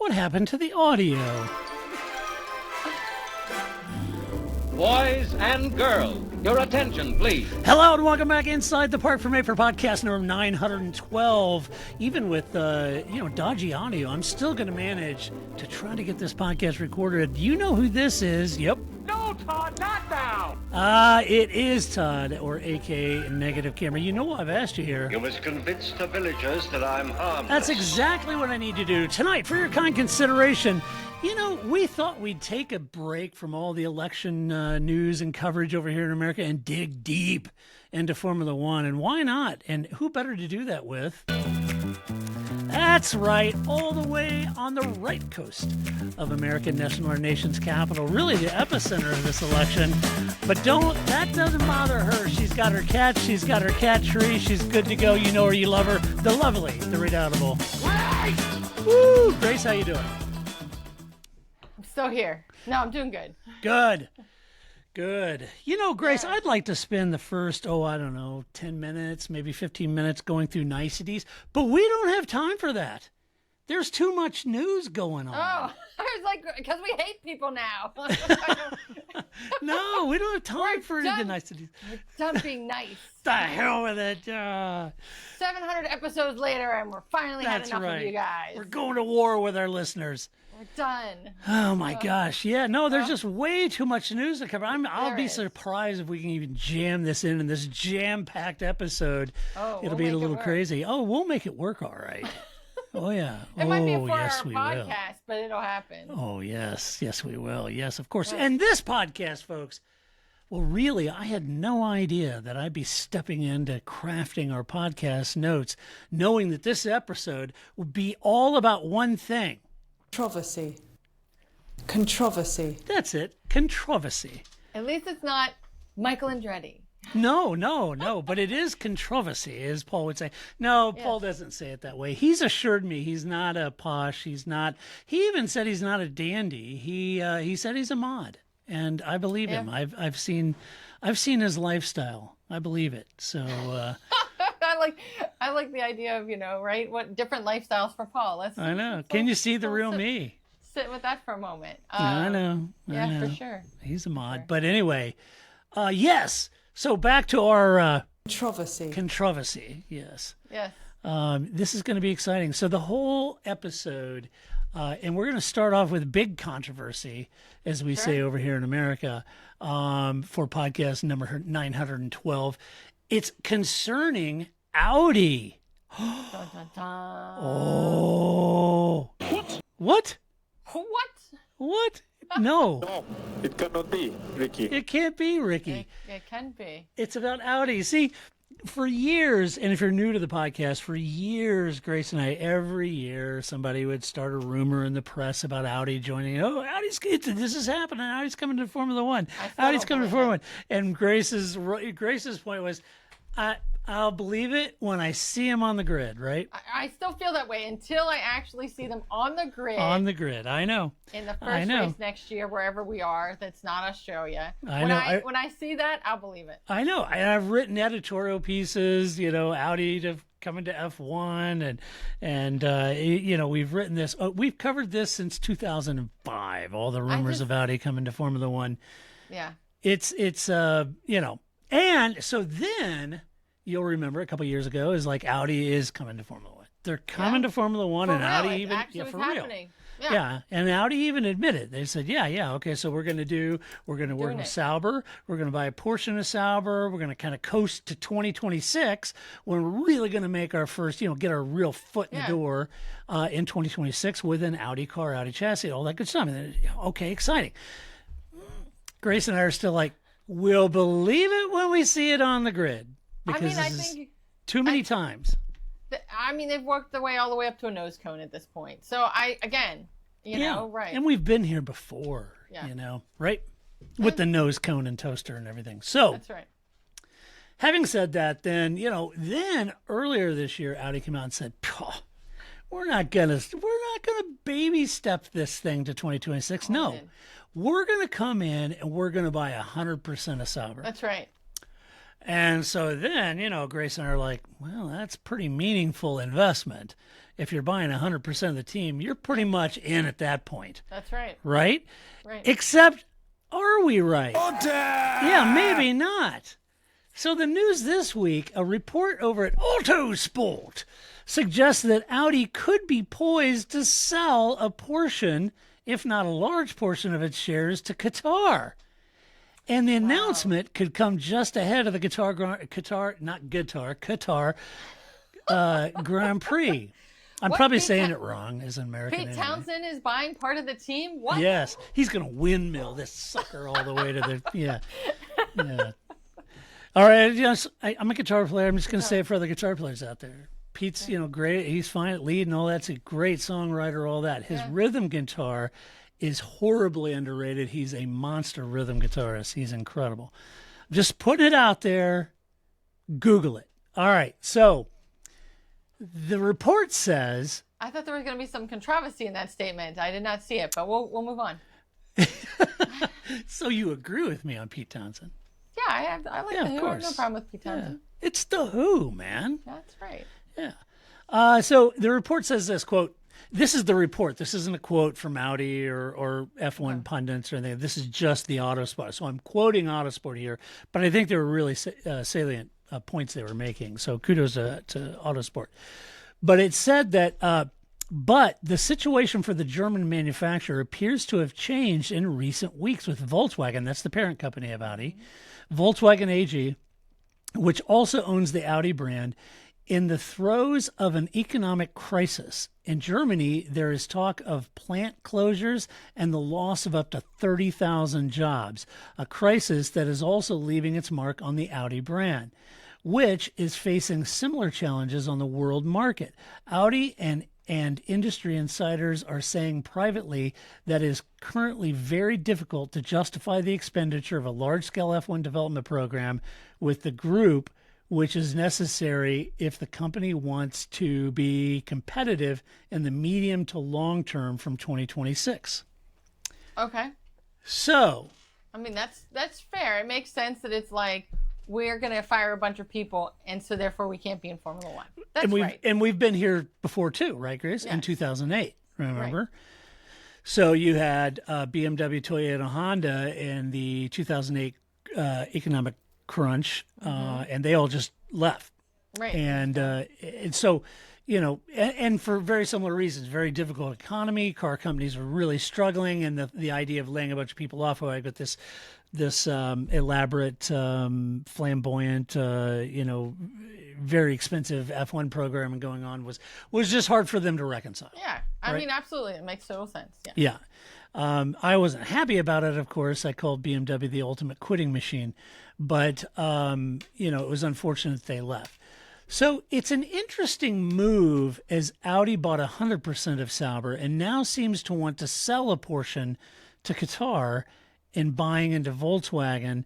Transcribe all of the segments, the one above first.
What happened to the audio? Boys and girls, your attention, please. Hello and welcome back inside the Park for May for podcast number 912. Even with dodgy audio, I'm still going to manage to try to get this podcast recorded. You know who this is? Yep. No, Todd, not now. It is Todd, or AKA Negative Camera. You know what I've asked you here? You must convince the villagers that I'm harmless. That's exactly what I need to do tonight for your kind consideration. You know, we thought we'd take a break from all the election news and coverage over here in America and dig deep into Formula One. And why not? And who better to do that with? That's right, all the way on the right coast of America, nestled in our nation's capital, really the epicenter of this election. But that doesn't bother her. She's got her cat, she's got her cat tree, she's good to go. You know her, you love her. The lovely, the redoubtable. Grace! Woo! Grace, how you doing? Still here. No, I'm doing good. Good. You know, Grace, I'd like to spend the first, 10 minutes, maybe 15 minutes going through niceties, but we don't have time for that. There's too much news going on. Oh, I was like, because we hate people now. No, we don't have time for any of the niceties. We're done being nice. The hell with it. 700 episodes later, and we're finally had enough of you guys. We're going to war with our listeners. We're done. Oh my gosh. Yeah, no, there's just way too much news to cover. I'll be is. surprised if we can even jam this in this jam-packed episode. It'll be a little crazy. Oh, we'll make it work all right. Oh, yeah. It might be for yes, our we podcast, will. but it'll happen. Oh, yes. Yes, we will. Yes, of course. And this podcast, folks, well, really, I had no idea that I'd be stepping into crafting our podcast notes, knowing that this episode would be all about one thing. Controversy. That's it. Controversy. At least it's not Michael Andretti. No, but it is controversy, as Paul would say. No, Paul doesn't say it that way. He's assured me he's not a posh. He even said he's not a dandy. He said he's a mod, and I believe him. I've seen his lifestyle. I believe it. So I like the idea of, right? What different lifestyles for Paul. I know. Can you see the real me? Sit with that for a moment. I know. For sure. He's a mod. Sure. But anyway, yes. So back to our controversy. Yes. Yes. This is going to be exciting. So the whole episode, and we're going to start off with big controversy, as we say over here in America, for podcast number 912. It's concerning Audi. Dun, dun, dun. Oh. What? What? No. No, it cannot be, Ricky. It can't be, Ricky. It can be. It's about Audi. See, for years, and if you're new to the podcast, for years, Grace and I, every year, somebody would start a rumor in the press about Audi joining. Oh, this is happening. Audi's coming to Formula One. Audi's coming to Formula One. And Grace's point was, I'll believe it when I see him on the grid, right? I still feel that way until I actually see them on the grid. On the grid, I know. In the first race next year, wherever we are, that's not Australia. When I see that, I'll believe it. I know. I've written editorial pieces, Audi to come into F1, and we've written this. We've covered this since 2005. All the rumors of Audi coming to Formula One. Yeah. It's and so then. You'll remember a couple of years ago is like Audi is coming to Formula One. They're coming to Formula One, and Audi even for real. Yeah, and Audi even admitted. They said, okay, so we're going to work with Sauber. We're going to buy a portion of Sauber. We're going to kind of coast to 2026 when we're really going to make our first, get our real foot in the door in 2026 with an Audi car, Audi chassis, all that good stuff. And then, okay, exciting. Grace and I are still like, we'll believe it when we see it on the grid. Because I think too many times. They've worked their way all the way up to a nose cone at this point. So right. And we've been here before, right? With the nose cone and toaster and everything. So that's right. Having said that, then earlier this year, Audi came out and said, we're not gonna baby step this thing to 2026. No, we're gonna come in and we're gonna buy 100% of Sauber. That's right. And so then, Grace and I are like, well, that's pretty meaningful investment. If you're buying 100% of the team, you're pretty much in at that point. That's right. Right? Right. Except, are we right? Yeah, maybe not. So the news this week, a report over at Autosport suggests that Audi could be poised to sell a portion, if not a large portion of its shares to Qatar. And the announcement could come just ahead of the Qatar Grand Prix. I'm probably saying it wrong as an American. Pete Townsend is buying part of the team? What? Yes. He's going to windmill this sucker all the way to the, yeah. All right. I'm a guitar player. I'm just going to say it for other guitar players out there. Pete's, great. He's fine at lead and all that. He's a great songwriter, all that. His rhythm guitar is horribly underrated. He's a monster rhythm guitarist. He's incredible. Just putting it out there. Google it. All right. So the report says... I thought there was going to be some controversy in that statement. I did not see it, but we'll move on. So you agree with me on Pete Townsend? Yeah, I like the Who. I have no problem with Pete Townsend. Yeah. It's the Who, man. That's right. Yeah. So the report says this, quote, this is the report. This isn't a quote from Audi or F1 pundits or anything. This is just the Autosport. So I'm quoting Autosport here, but I think they were really salient points they were making. So kudos to Autosport. But it said that, but the situation for the German manufacturer appears to have changed in recent weeks with Volkswagen. That's the parent company of Audi. Volkswagen AG, which also owns the Audi brand, in the throes of an economic crisis. In Germany, there is talk of plant closures and the loss of up to 30,000 jobs, a crisis that is also leaving its mark on the Audi brand, which is facing similar challenges on the world market. Audi and industry insiders are saying privately that it is currently very difficult to justify the expenditure of a large-scale F1 development program with the group, which is necessary if the company wants to be competitive in the medium to long term from 2026. Okay. So, I mean, that's fair. It makes sense that it's like, we're going to fire a bunch of people, and so therefore we can't be in Formula One. That's right. And we've been here before too, right, Grace? Yes. In 2008, remember? Right. So you had BMW, Toyota, Honda in the 2008 economic crunch, and they all just left. Right. And so, and for very similar reasons, very difficult economy. Car companies were really struggling, and the idea of laying a bunch of people off. I got this elaborate, flamboyant, very expensive F1 program going on was just hard for them to reconcile. Yeah, I mean, absolutely, it makes total sense. Yeah. I wasn't happy about it, of course. I called BMW the ultimate quitting machine, but it was unfortunate they left. So it's an interesting move as Audi bought 100% of Sauber and now seems to want to sell a portion to Qatar in buying into Volkswagen,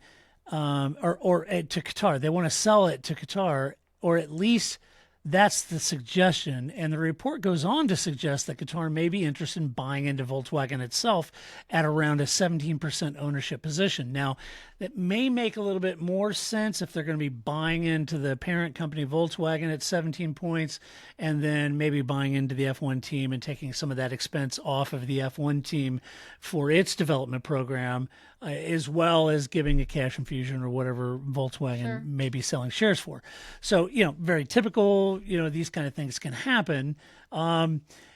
or to Qatar. They want to sell it to Qatar, or at least that's the suggestion. And the report goes on to suggest that Qatar may be interested in buying into Volkswagen itself at around a 17% ownership position. Now, that may make a little bit more sense if they're going to be buying into the parent company Volkswagen at 17 points and then maybe buying into the F1 team and taking some of that expense off of the F1 team for its development program, as well as giving a cash infusion or whatever Volkswagen may be selling shares for. So, very typical, these kind of things can happen.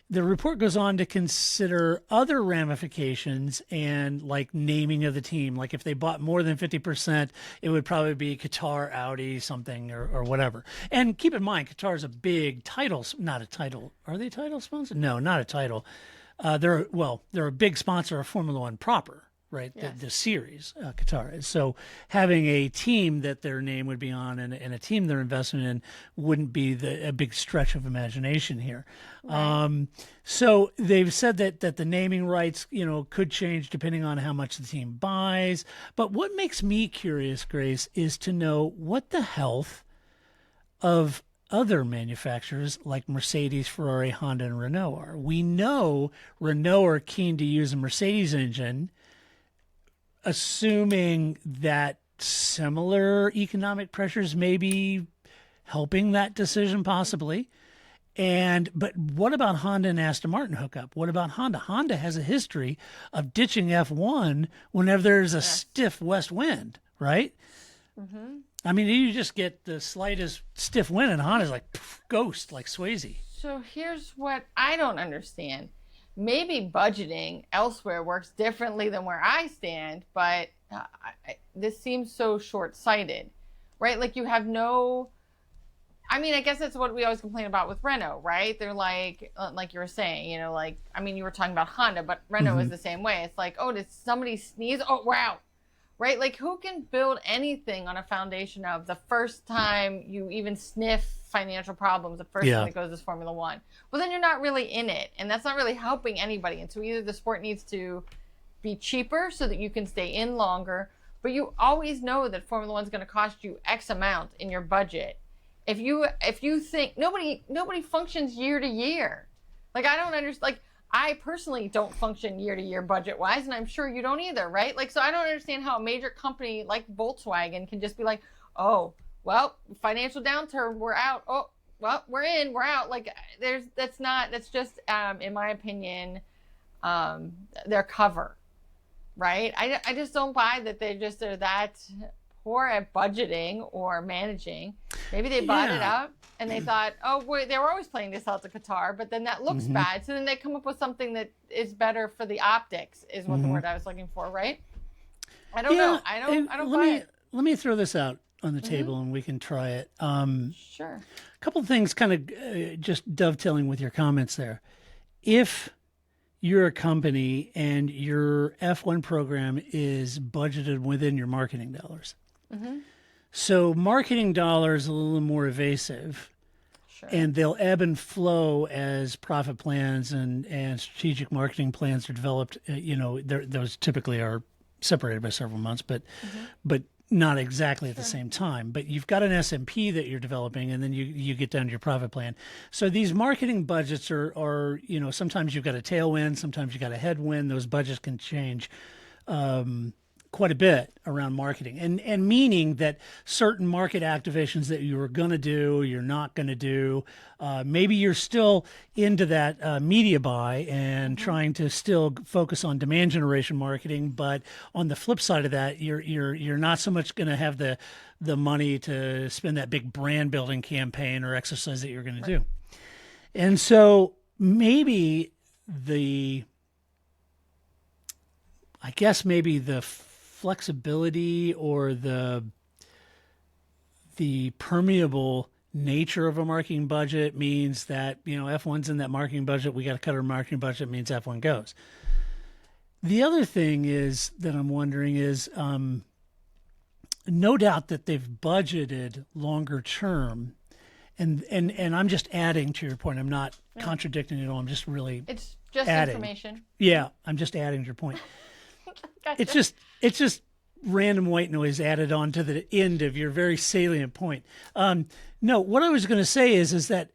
The report goes on to consider other ramifications and like naming of the team. Like if they bought more than 50%, it would probably be Qatar, Audi, something or whatever. And keep in mind, Qatar is a big title, not a title. Are they a title sponsor? No, not a title. They're a big sponsor of Formula One proper. Right, yes. The series, Qatar. So having a team that their name would be on and a team they're investing in wouldn't be a big stretch of imagination here. Right. So they've said that the naming rights, could change depending on how much the team buys. But what makes me curious, Grace, is to know what the health of other manufacturers like Mercedes, Ferrari, Honda, and Renault are. We know Renault are keen to use a Mercedes engine, assuming that similar economic pressures maybe helping that decision possibly. But what about Honda and Aston Martin hookup? What about Honda? Honda has a history of ditching F1 whenever there's a stiff west wind, right? Mm-hmm. I mean, you just get the slightest stiff wind and Honda's like ghost, like Swayze. So here's what I don't understand. Maybe budgeting elsewhere works differently than where I stand, but this seems so short-sighted, right? Like you have no... I mean, I guess that's what we always complain about with Renault, right? They're like you were saying, you know, like, I mean, you were talking about Honda, but Renault is the same way. It's like, oh, did somebody sneeze? Oh, we're out, right? Like, who can build anything on a foundation of the first time you even sniff financial problems, the first thing that goes is Formula One? Well, then you're not really in it, and that's not really helping anybody. And so either the sport needs to be cheaper so that you can stay in longer, but you always know that Formula One's going to cost you X amount in your budget. If you think nobody functions year to year, like I don't understand. Like I personally don't function year to year budget wise, and I'm sure you don't either, right? Like so I don't understand how a major company like Volkswagen can just be like, oh well, financial downturn, we're out. Oh well, we're in, we're out. Like that's just in my opinion, their cover, right? I just don't buy that they're that poor at budgeting or managing. Maybe they bought it up and they thought, oh, wait, they were always playing this out to Qatar, but then that looks bad. So then they come up with something that is better for the optics, is what the word I was looking for, right? I don't know. I don't buy it. Let me throw this out on the table and we can try it. Sure. A couple of things kind of just dovetailing with your comments there. If you're a company and your F1 program is budgeted within your marketing dollars, so marketing dollars are a little more evasive, and they'll ebb and flow as profit plans and strategic marketing plans are developed. Those typically are separated by several months, but not exactly at the same time. But you've got an SMP that you're developing, and then you get down to your profit plan. So these marketing budgets are sometimes you've got a tailwind, sometimes you've got a headwind. Those budgets can change quite a bit around marketing, and meaning that certain market activations that you were going to do, you're not going to do. Maybe you're still into that media buy and trying to still focus on demand generation marketing, but on the flip side of that, you're not so much going to have the money to spend that big brand building campaign or exercise that you're going to do. And so maybe the flexibility or the permeable nature of a marketing budget means that, F1's in that marketing budget. We got to cut our marketing budget, means F1 goes. The other thing is that I'm wondering is, no doubt that they've budgeted longer term, and I'm just adding to your point. I'm not contradicting it all. I'm just really it's just adding. Information. Yeah, I'm just adding to your point. Gotcha. It's just random white noise added on to the end of your very salient point. No, what I was going to say is that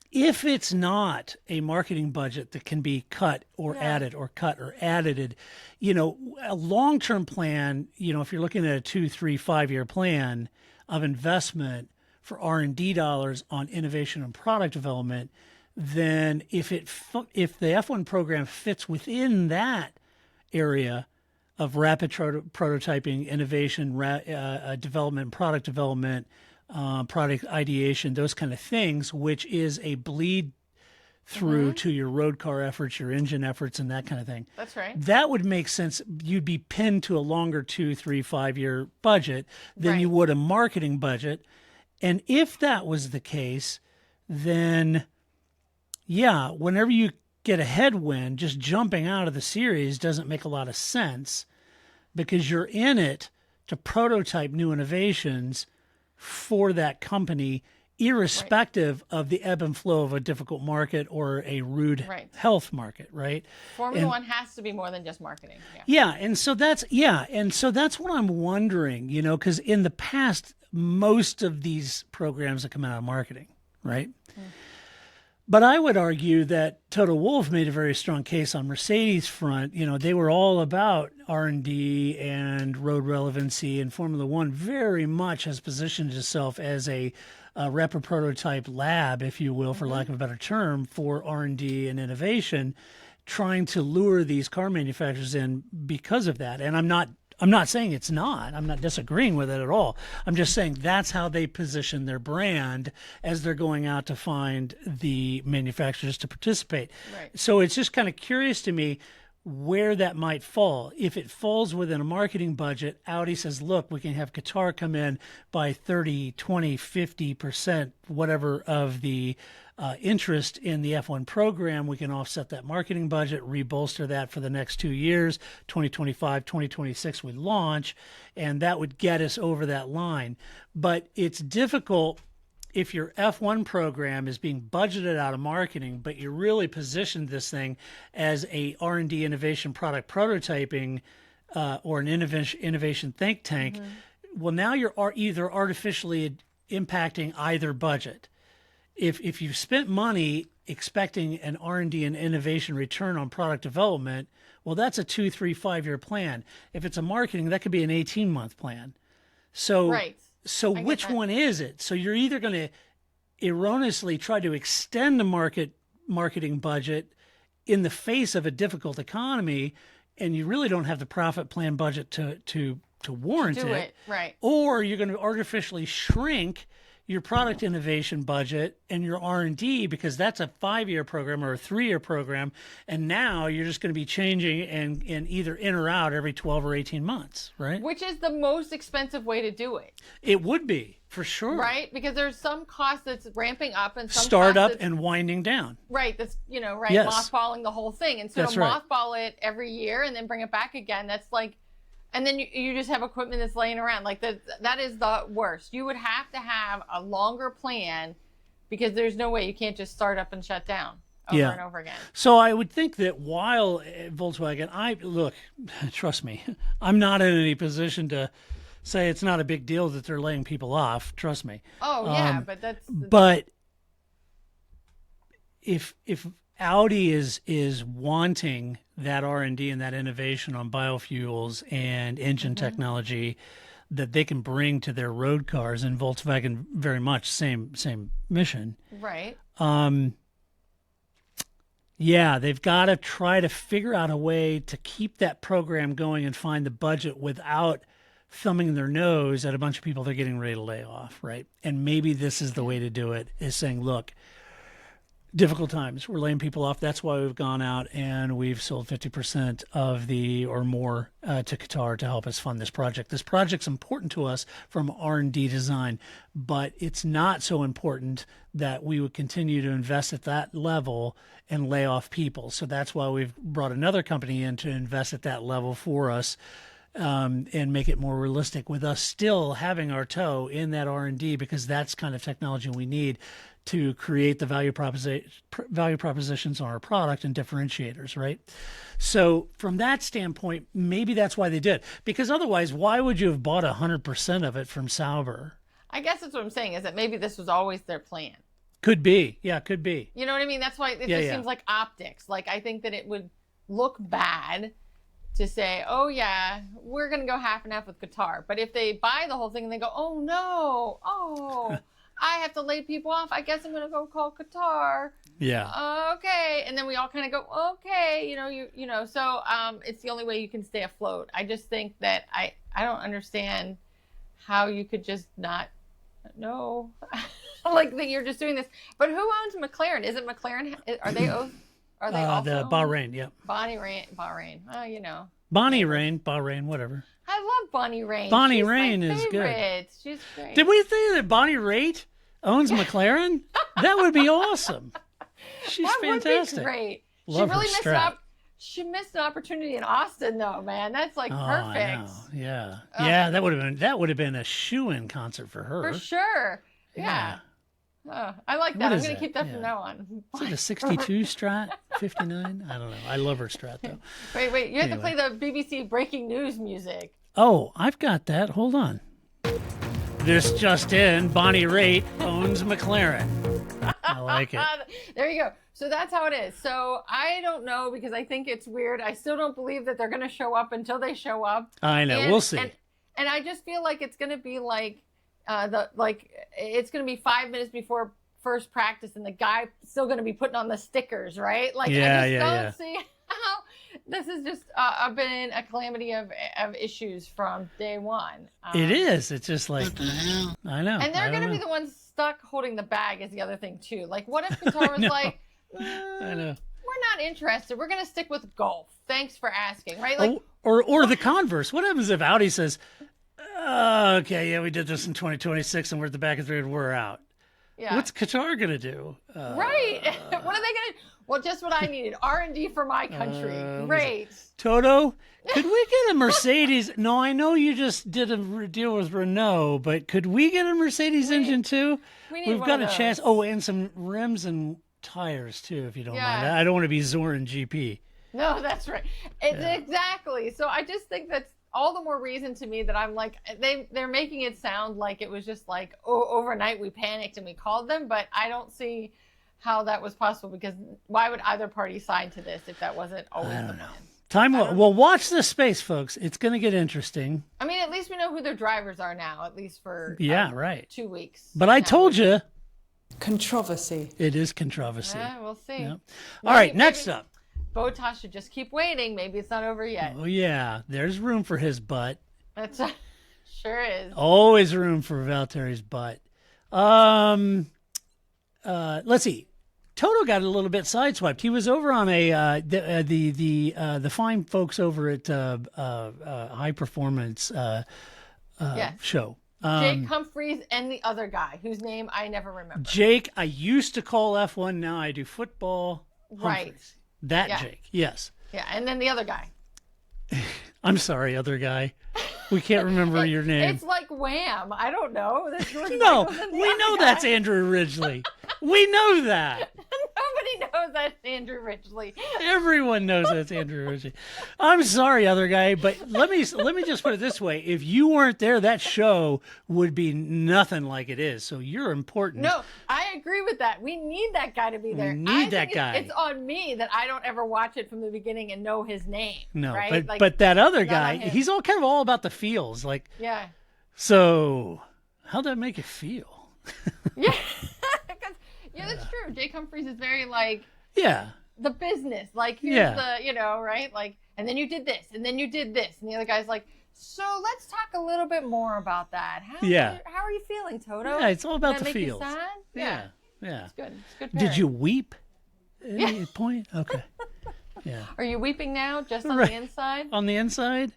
if it's not a marketing budget that can be cut or added or cut or added, a long-term plan, if you're looking at a 2, 3, 5-year plan of investment for R&D dollars on innovation and product development, then if the F1 program fits within that area of rapid prototyping, innovation, development, product development, product ideation, those kind of things, which is a bleed through to your road car efforts, your engine efforts, and that kind of thing. That's right. That would make sense. You'd be pinned to a longer 2, 3, 5-year budget than you would a marketing budget. And if that was the case, then, whenever you get a headwind, just jumping out of the series doesn't make a lot of sense, because you're in it to prototype new innovations for that company, irrespective of the ebb and flow of a difficult market or a rude health market, right? Formula One has to be more than just marketing. And so that's what I'm wondering, because in the past, most of these programs have come out of marketing, right? But I would argue that Toto Wolff made a very strong case on Mercedes front. You know, they were all about R&D and road relevancy, and Formula One very much has positioned itself as a rep prototype lab, if you will, for lack of a better term, for R&D and innovation, trying to lure these car manufacturers in because of that. And I'm not saying it's not. I'm not disagreeing with it at all. I'm just saying that's how they position their brand as they're going out to find the manufacturers to participate. Right. So it's just kind of curious to me where that might fall. If it falls within a marketing budget, Audi says, look, we can have Qatar come in by 30, 20, 50%, whatever of the interest in the F1 program. We can offset that marketing budget, rebolster that for the next 2 years, 2025, 2026 we launch, and that would get us over that line. But it's difficult if your F1 program is being budgeted out of marketing, but you really positioned this thing as a R&D innovation product prototyping or an innovation think tank. Well, now you're either artificially impacting either budget. If you've spent money expecting an R&D and innovation return on product development, well, that's a 2, 3, 5 year plan. If it's a marketing, that could be an 18-month plan. So, So which one is it? So you're either going to erroneously try to extend the marketing budget in the face of a difficult economy, and you really don't have the profit plan budget to warrant it. Right. Or you're going to artificially shrink your product innovation budget and your R&D because that's a 5-year program or a 3-year program, and now you're just going to be changing and either in or out every 12 or 18 months, right? Which is the most expensive way to do it. It would be, for sure. Right? Because there's some cost that's ramping up and some startup cost and winding down. Right, that's, right, Yes. mothballing the whole thing. And so That's to right. mothball it every year and then bring it back again, that's like, and then you just have equipment that's laying around. Like that is the worst. You would have to have a longer plan because there's no way you can't just start up and shut down over and over again. So I would think that while Volkswagen, trust me, I'm not in any position to say it's not a big deal that they're laying people off. Trust me. Oh yeah, but that's. But if Audi is wanting that R&D and that innovation on biofuels and engine technology that they can bring to their road cars, and Volkswagen very much same mission. Right. Yeah, they've got to try to figure out a way to keep that program going and find the budget without thumbing their nose at a bunch of people they're getting ready to lay off, right? And maybe this is the way to do it, is saying, look, difficult times, we're laying people off. That's why we've gone out and we've sold 50% of or more to Qatar to help us fund this project. This project's important to us from R&D design, but it's not so important that we would continue to invest at that level and lay off people. So that's why we've brought another company in to invest at that level for us. And make it more realistic with us still having our toe in that R&D, because that's kind of technology we need to create the value propositions on our product and differentiators, right? So from that standpoint, maybe that's why they did. Because otherwise, why would you have bought 100% of it from Sauber? I guess that's what I'm saying, is that maybe this was always their plan. Could be. Yeah, could be. You know what I mean? That's why it just seems like optics. Like, I think that it would look bad to say, oh yeah, we're going to go half and half with Qatar. But if they buy the whole thing and they go, oh no, I have to lay people off, I guess I'm going to go call Qatar. Yeah. Okay. And then we all kind of go, okay, so it's the only way you can stay afloat. I just think that I don't understand how you could just not know like that you're just doing this. But who owns McLaren? Is it McLaren? Are they also the Bahrain? Yep. Bahrain. Bonnie Rain, Bahrain, whatever. I love Bonnie Rain. Bonnie She's Rain my is favorite. She's great. Did we say that Bonnie Raitt owns McLaren? That would be awesome. She's that fantastic. Would be great. Love she really her strap. She missed an opportunity in Austin, though, man. That's like perfect. I know. Yeah. Yeah, that would have been a shoo-in concert for her. For sure. Yeah. I like that. I'm going to keep that from now on. Is it a 62 Strat? 59? I don't know. I love her Strat, though. Wait. You have to play the BBC breaking news music. Oh, I've got that. Hold on. This just in, Bonnie Raitt owns McLaren. I like it. There you go. So that's how it is. So I don't know, because I think it's weird. I still don't believe that they're going to show up until they show up. I know. We'll see. And I just feel like it's going to be like it's going to be 5 minutes before first practice, and the guy still going to be putting on the stickers, right? Like, I just don't see how this has just been a calamity of issues from day one. It is. It's just like, what the hell? I know. And they're going to be the ones stuck holding the bag is the other thing too. Like, what if Qatar was like, I know. We're not interested. We're going to stick with golf. Thanks for asking, right? Like, or the converse. What happens if Audi says, okay, yeah, we did this in 2026 and we're at the back of the grid, we're out. Yeah. What's Qatar going to do? Right. What are they going to do? Well, just what I needed. R&D for my country. Great. Toto, could we get a Mercedes? No, I know you just did a deal with Renault, but could we get a Mercedes engine too? We've got a chance. Oh, and some rims and tires too, if you don't mind. I don't want to be Zoran GP. No, that's right. Exactly. So I just think that's all the more reason to me that I'm like, they're making it sound like it was just like, oh, overnight we panicked and we called them, but I don't see how that was possible, because why would either party sign to this if that wasn't always the plan? Well, watch this space, folks. It's going to get interesting. I mean, at least we know who their drivers are now, at least for 2 weeks. But I told you. Controversy. It is controversy. Yeah, we'll see. Yep. All right, next up. Bottas should just keep waiting. Maybe it's not over yet. Oh, yeah. There's room for his butt. That's sure is. Always room for Valtteri's butt. Let's see. Toto got a little bit sideswiped. He was over on the fine folks over at High Performance show. Jake Humphreys and the other guy whose name I never remember. Jake, I used to call F1. Now I do football. Right. Humphreys. That Jake. Yes. Yeah, and then the other guy. I'm sorry, other guy. We can't remember your name. It's like Wham. I don't know. No, we know that's Andrew Ridgely. We know that. Nobody knows that's Andrew Ridgely. Everyone knows that's Andrew Ridgely. I'm sorry, other guy, but let me just put it this way: if you weren't there, that show would be nothing like it is. So you're important. No, I agree with that. We need that guy to be there. We need that guy. It's on me that I don't ever watch it from the beginning and know his name. No, right? but that other guy, he's all kind of all about the feels. Like, yeah. So, how'd that make you feel? Yeah. That's true. Jake Humphreys is very like the business. Like, here's the, right? Like, and then you did this, and then you did this, and the other guy's like, so let's talk a little bit more about that. How are you feeling, Toto? Yeah, it's all about the make feels. You sad? Yeah. It's good. It's good. Did you weep at any point? Okay. Yeah. Are you weeping now, just on the inside? On the inside?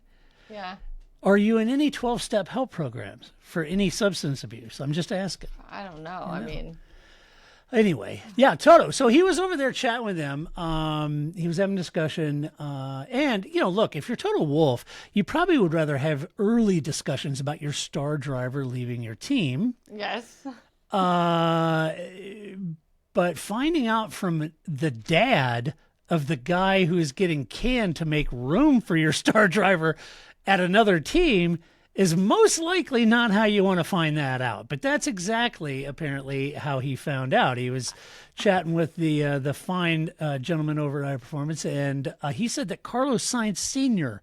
Yeah. Are you in any 12-step help programs for any substance abuse? I'm just asking. I don't know. I mean. Anyway, Toto. So he was over there chatting with them. He was having a discussion. And, look, if you're Toto Wolff, you probably would rather have early discussions about your star driver leaving your team. Yes. But finding out from the dad of the guy who is getting canned to make room for your star driver at another team is most likely not how you want to find that out. But that's exactly, apparently, how he found out. He was chatting with the fine gentleman over at High Performance, and he said that Carlos Sainz Sr.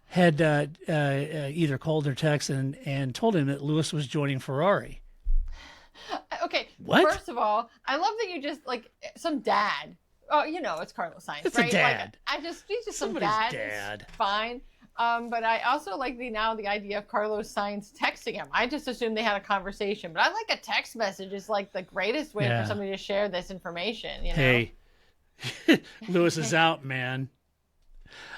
had either called or texted and told him that Lewis was joining Ferrari. Okay, what? First of all, I love that you just, like, some dad. Oh, it's Carlos Sainz, it's right? A dad. Like, he's just Somebody's some dad. It's fine. But I also like the idea of Carlos Sainz texting him. I just assumed they had a conversation, but I like a text message is like the greatest way for somebody to share this information. Hey, Lewis is out, man.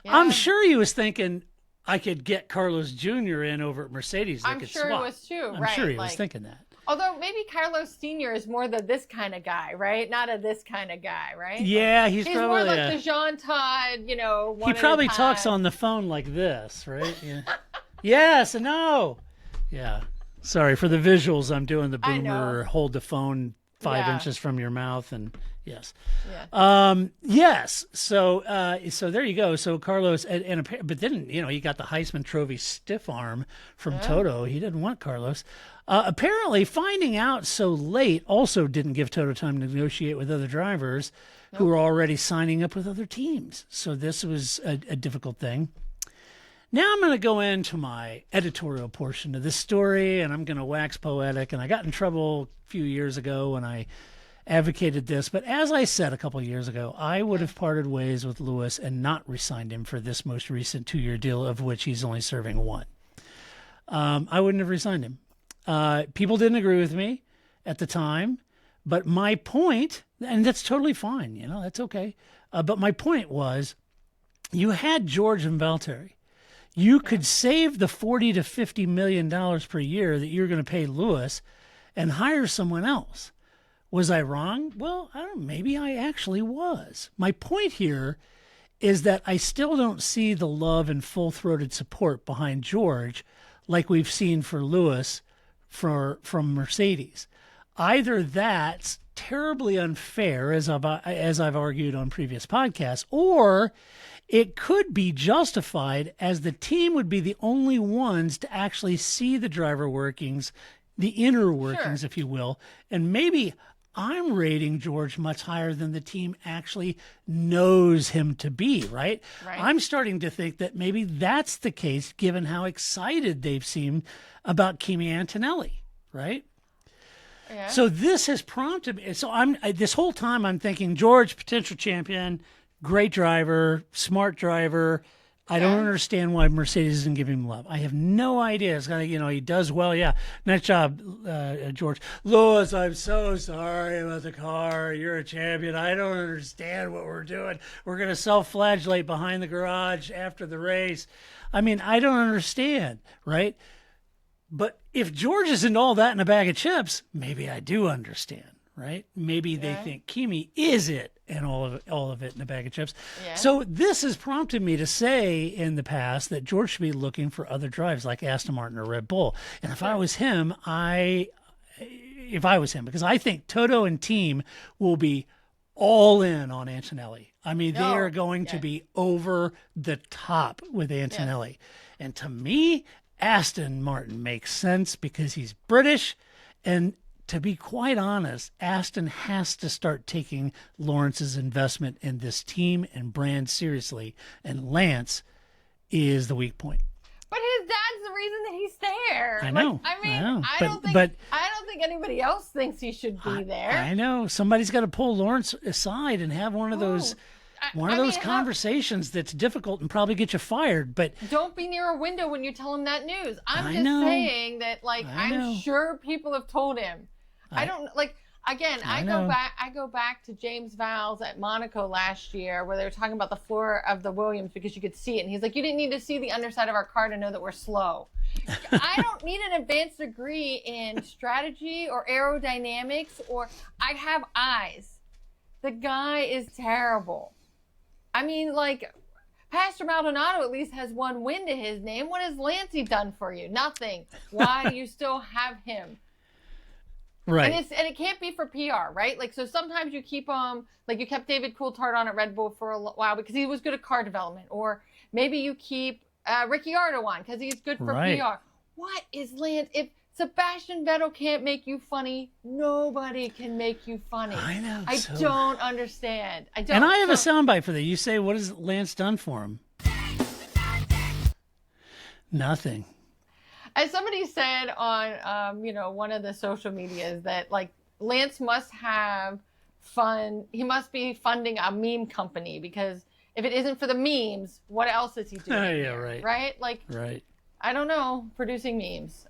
Yeah. I'm sure he was thinking I could get Carlos Jr. in over at Mercedes. I'm sure he was too. I'm sure he was thinking that. Although maybe Carlos Sr. is more this kind of guy, right? Not this kind of guy, right? Yeah, he's probably more like the Jean Todt, he probably talks on the phone like this, right? Yeah. Yes and no. Yeah. Sorry for the visuals. I'm doing the boomer hold the phone 5 inches from your mouth and Yes. Yeah. Yes. So there you go. So Carlos, but then, he got the Heisman Trophy stiff arm from Toto. He didn't want Carlos. Apparently, finding out so late also didn't give Toto time to negotiate with other drivers who were already signing up with other teams. So this was a difficult thing. Now I'm going to go into my editorial portion of this story, and I'm going to wax poetic. And I got in trouble a few years ago when I advocated this. But as I said a couple of years ago, I would have parted ways with Lewis and not re-signed him for this most recent 2-year deal, of which he's only serving 1. I wouldn't have re-signed him. People didn't agree with me at the time. But my point, and that's totally fine, that's okay. But my point was, you had George and Valtteri. You could save the $40 to $50 million per year that you're going to pay Lewis and hire someone else. Was I wrong? Well, I don't know. Maybe I actually was. My point here is that I still don't see the love and full-throated support behind George like we've seen for Lewis from Mercedes. Either that's terribly unfair, as I've argued on previous podcasts, or it could be justified, as the team would be the only ones to actually see the driver workings, the inner workings, if you will. And maybe I'm rating George much higher than the team actually knows him to be, right? I'm starting to think that maybe that's the case, given how excited they've seemed about Kimi Antonelli, right? Yeah. So this has prompted me. So this whole time I'm thinking, George, potential champion, great driver, smart driver. I don't understand why Mercedes isn't giving him love. I have no idea. It's kind of, he does well. Yeah. Nice job, George. Lewis, I'm so sorry about the car. You're a champion. I don't understand what we're doing. We're going to self-flagellate behind the garage after the race. I mean, I don't understand, right? But if George isn't all that in a bag of chips, maybe I do understand, right? Maybe they think Kimi is it and all of it in a bag of chips. Yeah. So this has prompted me to say in the past that George should be looking for other drives like Aston Martin or Red Bull. And if I was him, because I think Toto and team will be all in on Antonelli. I mean, they are going to be over the top with Antonelli. Yeah. And to me, Aston Martin makes sense because he's British. And to be quite honest, Aston has to start taking Lawrence's investment in this team and brand seriously. And Lance is the weak point. But his dad's the reason that he's there. I know. I don't think anybody else thinks he should be there. I know. Somebody's got to pull Lawrence aside and have one of those conversations that's difficult and probably get you fired. But don't be near a window when you tell him that news. I'm just saying that, I'm sure people have told him. I go back to James Vowles at Monaco last year, where they were talking about the floor of the Williams because you could see it. And he's like, you didn't need to see the underside of our car to know that we're slow. I don't need an advanced degree in strategy or aerodynamics, or I have eyes. The guy is terrible. I mean, Pastor Maldonado at least has one win to his name. What has Lancey done for you? Nothing. Why do you still have him? Right. And it can't be for PR, right? So sometimes you keep you kept David Coulthard on at Red Bull for a while because he was good at car development, or maybe you keep Ricciardo on because he's good for PR. What is Lance? If Sebastian Vettel can't make you funny, nobody can make you funny. I know. I don't understand. I don't. And I have a soundbite for that. You say, what has Lance done for him? Nothing. As somebody said on, one of the social medias, that Lance must have fun. He must be funding a meme company, because if it isn't for the memes, what else is he doing? Right. Right? Right. I don't know, producing memes.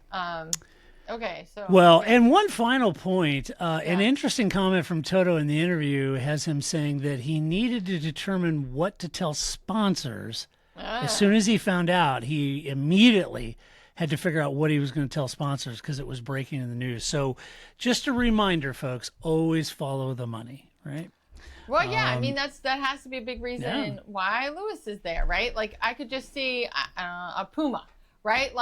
Okay, so. Well, and one final point, an interesting comment from Toto in the interview has him saying that he needed to determine what to tell sponsors. As soon as he found out, he immediately had to figure out what he was going to tell sponsors because it was breaking in the news. So just a reminder, folks, always follow the money, right? Well, yeah, that has to be a big reason why Lewis is there, right? I could just see a Puma, right?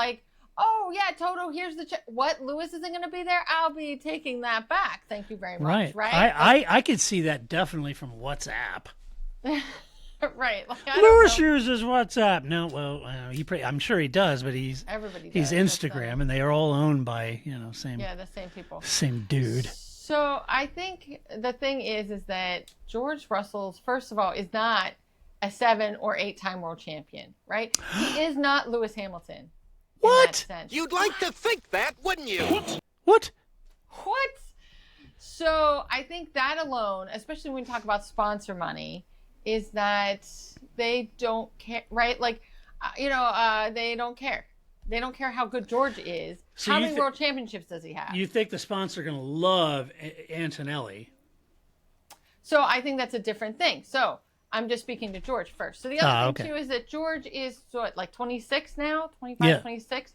oh yeah, Toto, here's the check. What, Lewis isn't going to be there? I'll be taking that back. Thank you very much. Right. I could see that definitely from WhatsApp. Right. Like, Lewis uses WhatsApp. No, well, I'm sure he does, but he's Instagram, and they are all owned by the same people, same dude. So I think the thing is that George Russell, first of all, is not a 7 or 8-time world champion, right? He is not Lewis Hamilton. What? You'd like to think that, wouldn't you? What? So I think that alone, especially when we talk about sponsor money, is that they don't care, right? Like, they don't care. They don't care how good George is. So how many world championships does he have? You think the sponsor are going to love Antonelli? So I think that's a different thing. So I'm just speaking to George first. So the other thing, too, is that George is, like 26 now? 25, 26?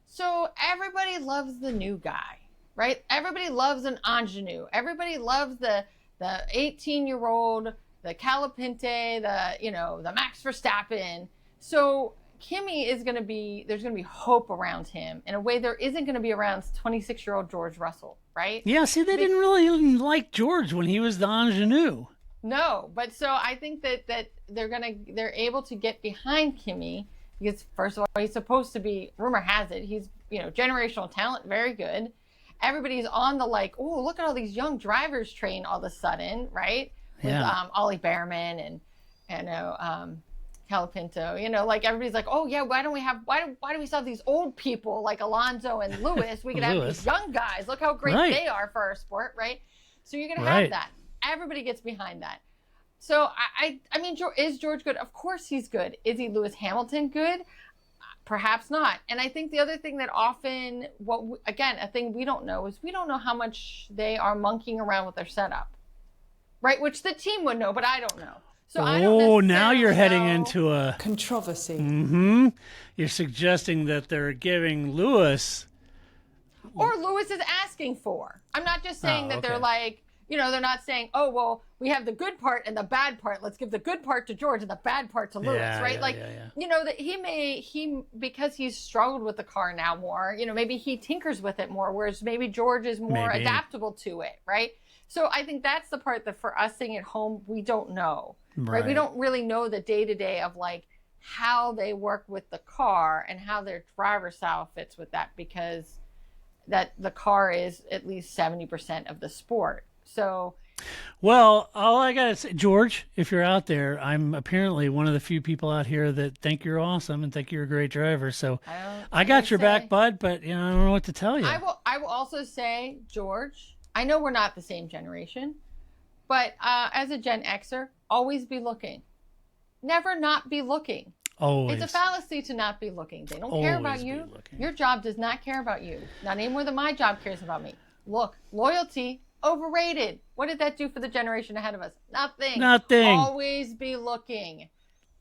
So everybody loves the new guy, right? Everybody loves an ingenue. Everybody loves the 18-year-old, the Calapinte, the Max Verstappen. So Kimi is going to be, there's going to be hope around him in a way there isn't going to be around 26-year-old George Russell, right? Yeah, see, they didn't really like George when he was the ingenue. No, but so I think that they're able to get behind Kimi because, first of all, he's supposed to be, rumor has it, he's, generational talent, very good. Everybody's on the oh, look at all these young drivers train all of a sudden, right? With Ollie Behrman and Calapinto, everybody's like, oh yeah, why do we still have these old people like Alonso and Lewis? We could have these young guys. Look how great they are for our sport, right? So you're gonna have that. Everybody gets behind that. So I mean, is George good? Of course he's good. Is he Lewis Hamilton good? Perhaps not. And I think the other thing that often, a thing we don't know is we don't know how much they are monkeying around with their setup, right? Which the team would know, but I don't know. So I don't now you're heading into a controversy. Mm-hmm. You're suggesting that they're giving Lewis, or Lewis is asking for. I'm not just saying that they're like, they're not saying, oh, well, we have the good part and the bad part. Let's give the good part to George and the bad part to Lewis, right? That because he's struggled with the car now more, maybe he tinkers with it more, whereas maybe George is more adaptable to it, right? So I think that's the part that for us sitting at home, we don't know, right? We don't really know the day-to-day of how they work with the car and how their driver style fits with that, because that the car is at least 70% of the sport. So, well, all I gotta say, George, if you're out there, I'm apparently one of the few people out here that think you're awesome and think you're a great driver. So I got your back, bud, but I don't know what to tell you. I will also say, George, I know we're not the same generation, but as a Gen Xer, always be looking. Never not be looking. Always. It's a fallacy to not be looking. They don't care about you. Your job does not care about you. Not any more than my job cares about me. Look, loyalty, overrated. What did that do for the generation ahead of us? Nothing. Always be looking.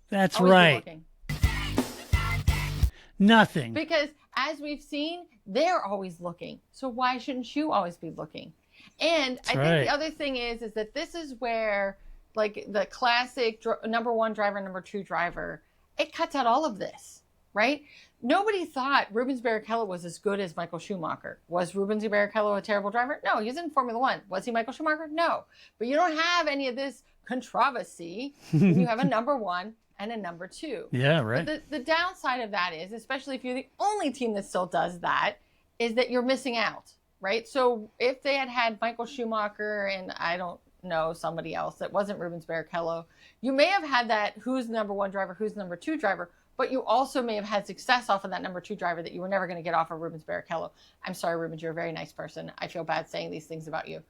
That's always right. Be looking. Nothing. Because as we've seen, they're always looking. So why shouldn't you always be looking? And I think the other thing is that this is where, the classic number one driver, number two driver, it cuts out all of this, right? Nobody thought Rubens Barrichello was as good as Michael Schumacher. Was Rubens Barrichello a terrible driver? No, he was in Formula One. Was he Michael Schumacher? No. But you don't have any of this controversy when you have a number one and a number two. Yeah, right. But the downside of that is, especially if you're the only team that still does that, is that you're missing out, right? So if they had Michael Schumacher and I don't know, somebody else that wasn't Rubens Barrichello, you may have had that who's the number one driver, who's the number two driver, but you also may have had success off of that number two driver that you were never going to get off of Rubens Barrichello. I'm sorry, Rubens, you're a very nice person. I feel bad saying these things about you.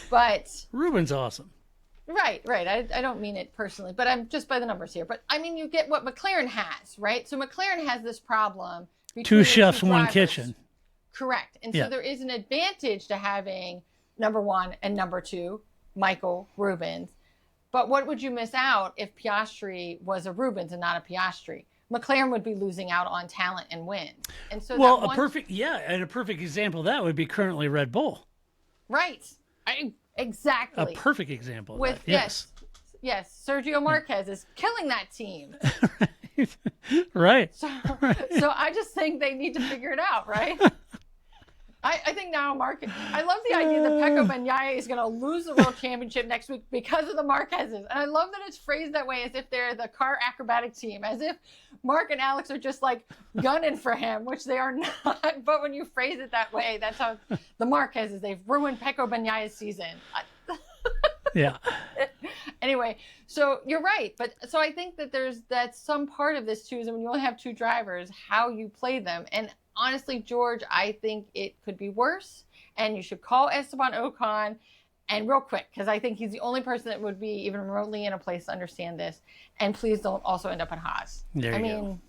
But Rubens awesome. Right. I don't mean it personally, but I'm just by the numbers here. But I mean, you get what McLaren has, right? So McLaren has this problem. Two chefs, one kitchen. Correct. And so there is an advantage to having number one and number two, Michael Rubens. But what would you miss out if Piastri was a Rubens and not a Piastri? McLaren would be losing out on talent and wins. And so a perfect example of that would be currently Red Bull. Right. Exactly. A perfect example of that. Yes. Sergio Marquez is killing that team. Right. So I just think they need to figure it out, right? I think now I love the idea that Pecco Bagnaia is going to lose the world championship next week because of the Marquezes. And I love that it's phrased that way, as if they're the car acrobatic team, as if Mark and Alex are just like gunning for him, which they are not. But when you phrase it that way, that's how the Marquezes, they've ruined Pecco Bagnaia's season. Yeah. Anyway, so you're right. But so I think that that's some part of this too, is when you only have two drivers, how you play them. And honestly, George, I think it could be worse, and you should call Esteban Ocon, and real quick, because I think he's the only person that would be even remotely in a place to understand this. And please don't also end up in Haas. There you go. go.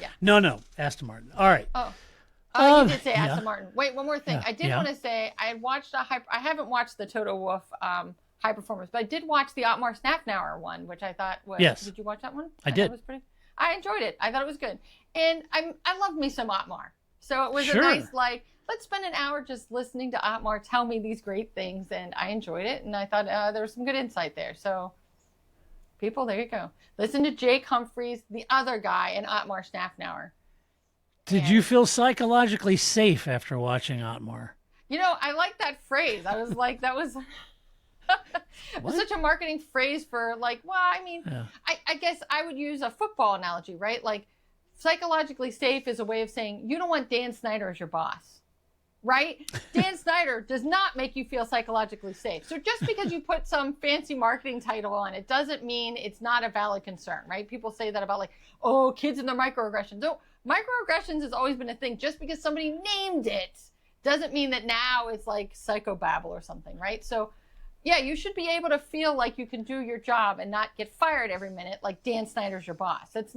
Yeah. No, Aston Martin. All right. You did say Aston yeah. Martin. Wait, one more thing. Yeah. I did want to say I haven't watched the Toto Wolff High Performance, but I did watch the Otmar Snafnauer one, which I thought was. Yes. Did you watch that one? I did. It was pretty. I enjoyed it. I thought it was good. And I love me some Otmar. So it was Sure. a nice, let's spend an hour just listening to Otmar tell me these great things. And I enjoyed it. And I thought there was some good insight there. So people, there you go. Listen to Jake Humphreys, the other guy, and Otmar Snafnauer. Did you feel psychologically safe after watching Otmar? I like that phrase. I was like, that was... It was such a marketing phrase for I guess I would use a football analogy, right? Like, psychologically safe is a way of saying you don't want Dan Snyder as your boss, right? Dan Snyder does not make you feel psychologically safe. So just because you put some fancy marketing title on it doesn't mean it's not a valid concern, right? People say that about kids and their microaggressions. No, microaggressions has always been a thing. Just because somebody named it doesn't mean that now it's like psychobabble or something, right? So yeah, you should be able to feel like you can do your job and not get fired every minute like Dan Snyder's your boss. That's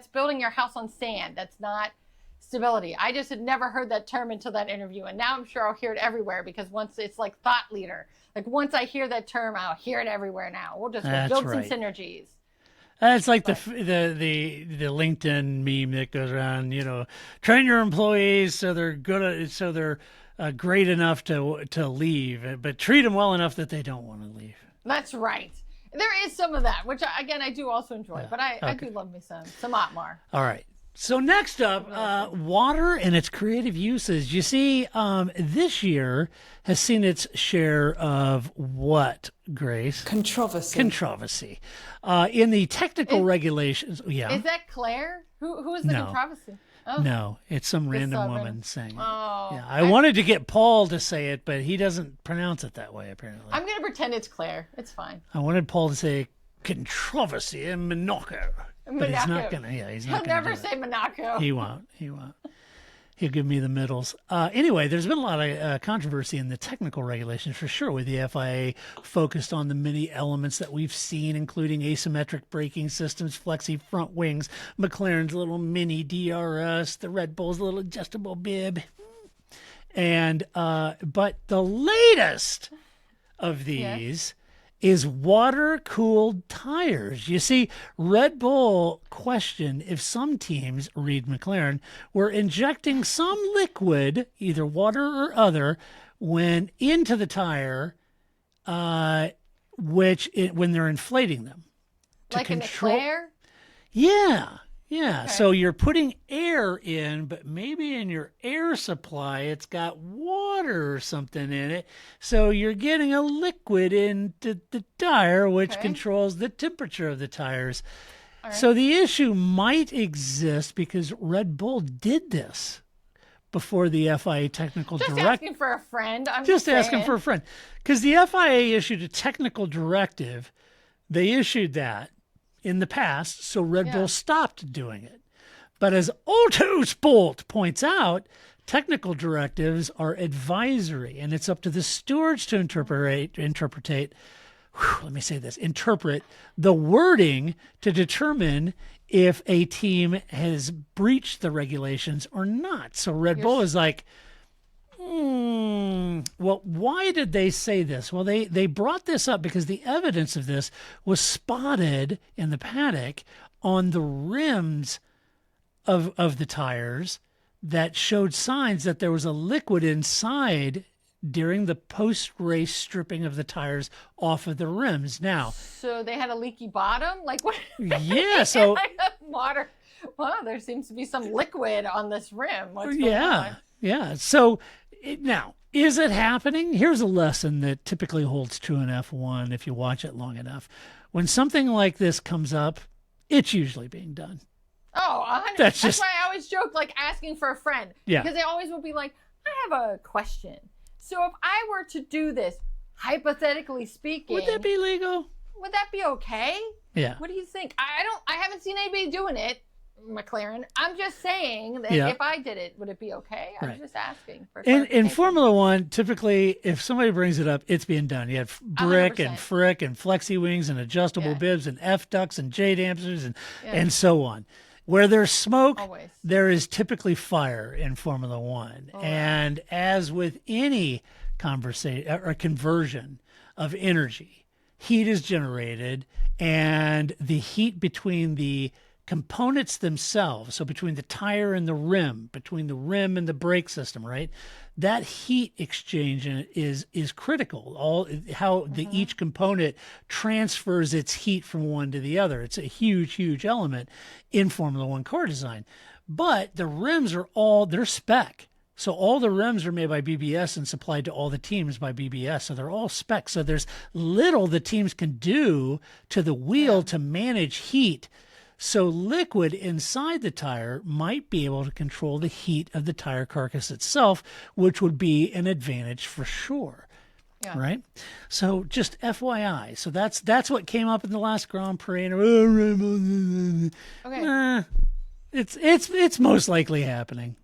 building your house on sand. That's not stability. I just had never heard that term until that interview. And now I'm sure I'll hear it everywhere, because once it's like thought leader, once I hear that term, I'll hear it everywhere now. We'll just build some synergies. It's like the LinkedIn meme that goes around, train your employees so they're great enough to leave, but treat them well enough that they don't want to leave. That's right. There is some of that, which I do also enjoy, but I do love me some Otmar. All right. So next up, water and its creative uses. You see, this year has seen its share of what, Grace? Controversy. In the technical regulations. Yeah. Is that Claire? Who is the controversy? Oh. No, it's some random woman saying it. Yeah, I wanted to get Paul to say it, but he doesn't pronounce it that way, apparently. I'm going to pretend it's Claire. It's fine. I wanted Paul to say controversy in Monaco. But he's not going to. Yeah, he's not going to. He'll never say Monaco. He won't. He'll give me the middles. Anyway, there's been a lot of controversy in the technical regulations for sure, with the FIA focused on the many elements that we've seen, including asymmetric braking systems, flexi front wings, McLaren's little mini DRS, the Red Bull's little adjustable bib. And but the latest of these is water-cooled tires. You see, Red Bull questioned if some teams, read McLaren, were injecting some liquid, either water or other, when into the tire, when they're inflating them. Like an eclair? Yeah. Okay. So you're putting air in, but maybe in your air supply it's got water or something in it. So you're getting a liquid into the tire, which controls the temperature of the tires. Right. So the issue might exist because Red Bull did this before the FIA technical directive. Just asking for a friend. I'm just asking for a friend. Because the FIA issued a technical directive. They issued that in the past, so Red Bull stopped doing it. But as Autosport points out, technical directives are advisory, and it's up to the stewards to interpret the wording to determine if a team has breached the regulations or not. So Red Bull is like, well, why did they say this? Well, they brought this up because the evidence of this was spotted in the paddock on the rims of the tires that showed signs that there was a liquid inside during the post-race stripping of the tires off of the rims. Now, so they had a leaky bottom? Like what? Yeah, so water. Wow, there seems to be some liquid on this rim. What's going on? Yeah. So now, is it happening? Here's a lesson that typically holds true in F1 if you watch it long enough. When something like this comes up, it's usually being done. Oh, 100. That's why I always joke, like asking for a friend. Yeah. Because they always will be like, I have a question. So if I were to do this, hypothetically speaking, would that be legal? Would that be okay? Yeah. What do you think? I haven't seen anybody doing it, McLaren. I'm just saying that if I did it, would it be okay? I'm just asking for in Formula One, typically, if somebody brings it up, it's being done. You have brick 100%. And frick and flexi wings and adjustable bibs and F ducts and J dampers and so on. Where there's smoke, there is typically fire in Formula One. And as with any conversation or conversion of energy, heat is generated, and the heat between the components themselves, so between the tire and the rim, between the rim and the brake system, right? That heat exchange is critical. How each component transfers its heat from one to the other. It's a huge element in Formula One car design. But the rims are they're spec. So all the rims are made by BBS and supplied to all the teams by BBS. So they're all spec. So there's little the teams can do to the wheel to manage heat. So liquid inside the tire might be able to control the heat of the tire carcass itself, which would be an advantage for sure. Yeah. Right? So just FYI. So that's what came up in the last Grand Prix. Okay. It's most likely happening.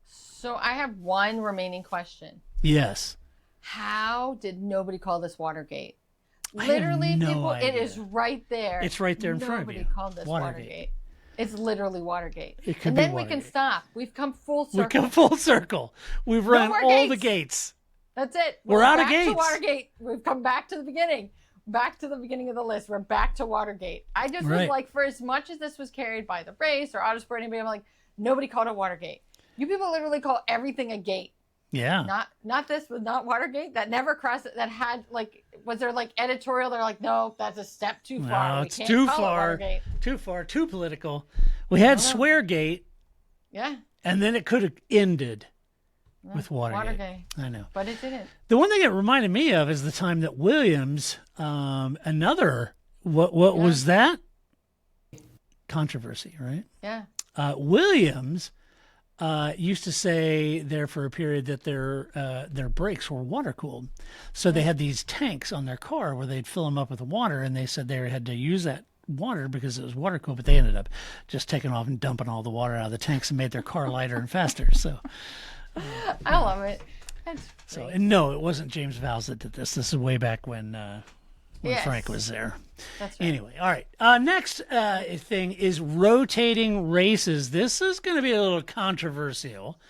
So I have one remaining question. Yes. How did nobody call this Watergate? Literally, people, idea. It is right there. It's right there in front of you. Nobody called this Watergate. It's literally Watergate. It could and be then Watergate. We can stop. We've come full circle. We've run all the gates. That's it. We're out of gates. Back to Watergate. We've come back to the beginning. Back to the beginning of the list. We're back to Watergate. I just was like, for as much as this was carried by the race or Autosport, anybody, I'm like, nobody called it Watergate. You people literally call everything a gate. Yeah. Not this, was not Watergate. That never crossed it. That had was there editorial? They're like, no, that's a step too far. No, it's too far. Too far. Too political. We had Sweargate. Yeah. And then it could have ended with Watergate. I know. But it didn't. The one thing it reminded me of is the time that Williams, what was that? Controversy, right? Yeah. Williams used to say there for a period that their brakes were water cooled, so they had these tanks on their car where they'd fill them up with water, and they said they had to use that water because it was water cooled, but they ended up just taking off and dumping all the water out of the tanks and made their car lighter and faster. So I love it. And no, it wasn't James Vowles that did this. This is way back when Frank was there. That's right. Anyway, all right. Next thing is rotating races. This is going to be a little controversial.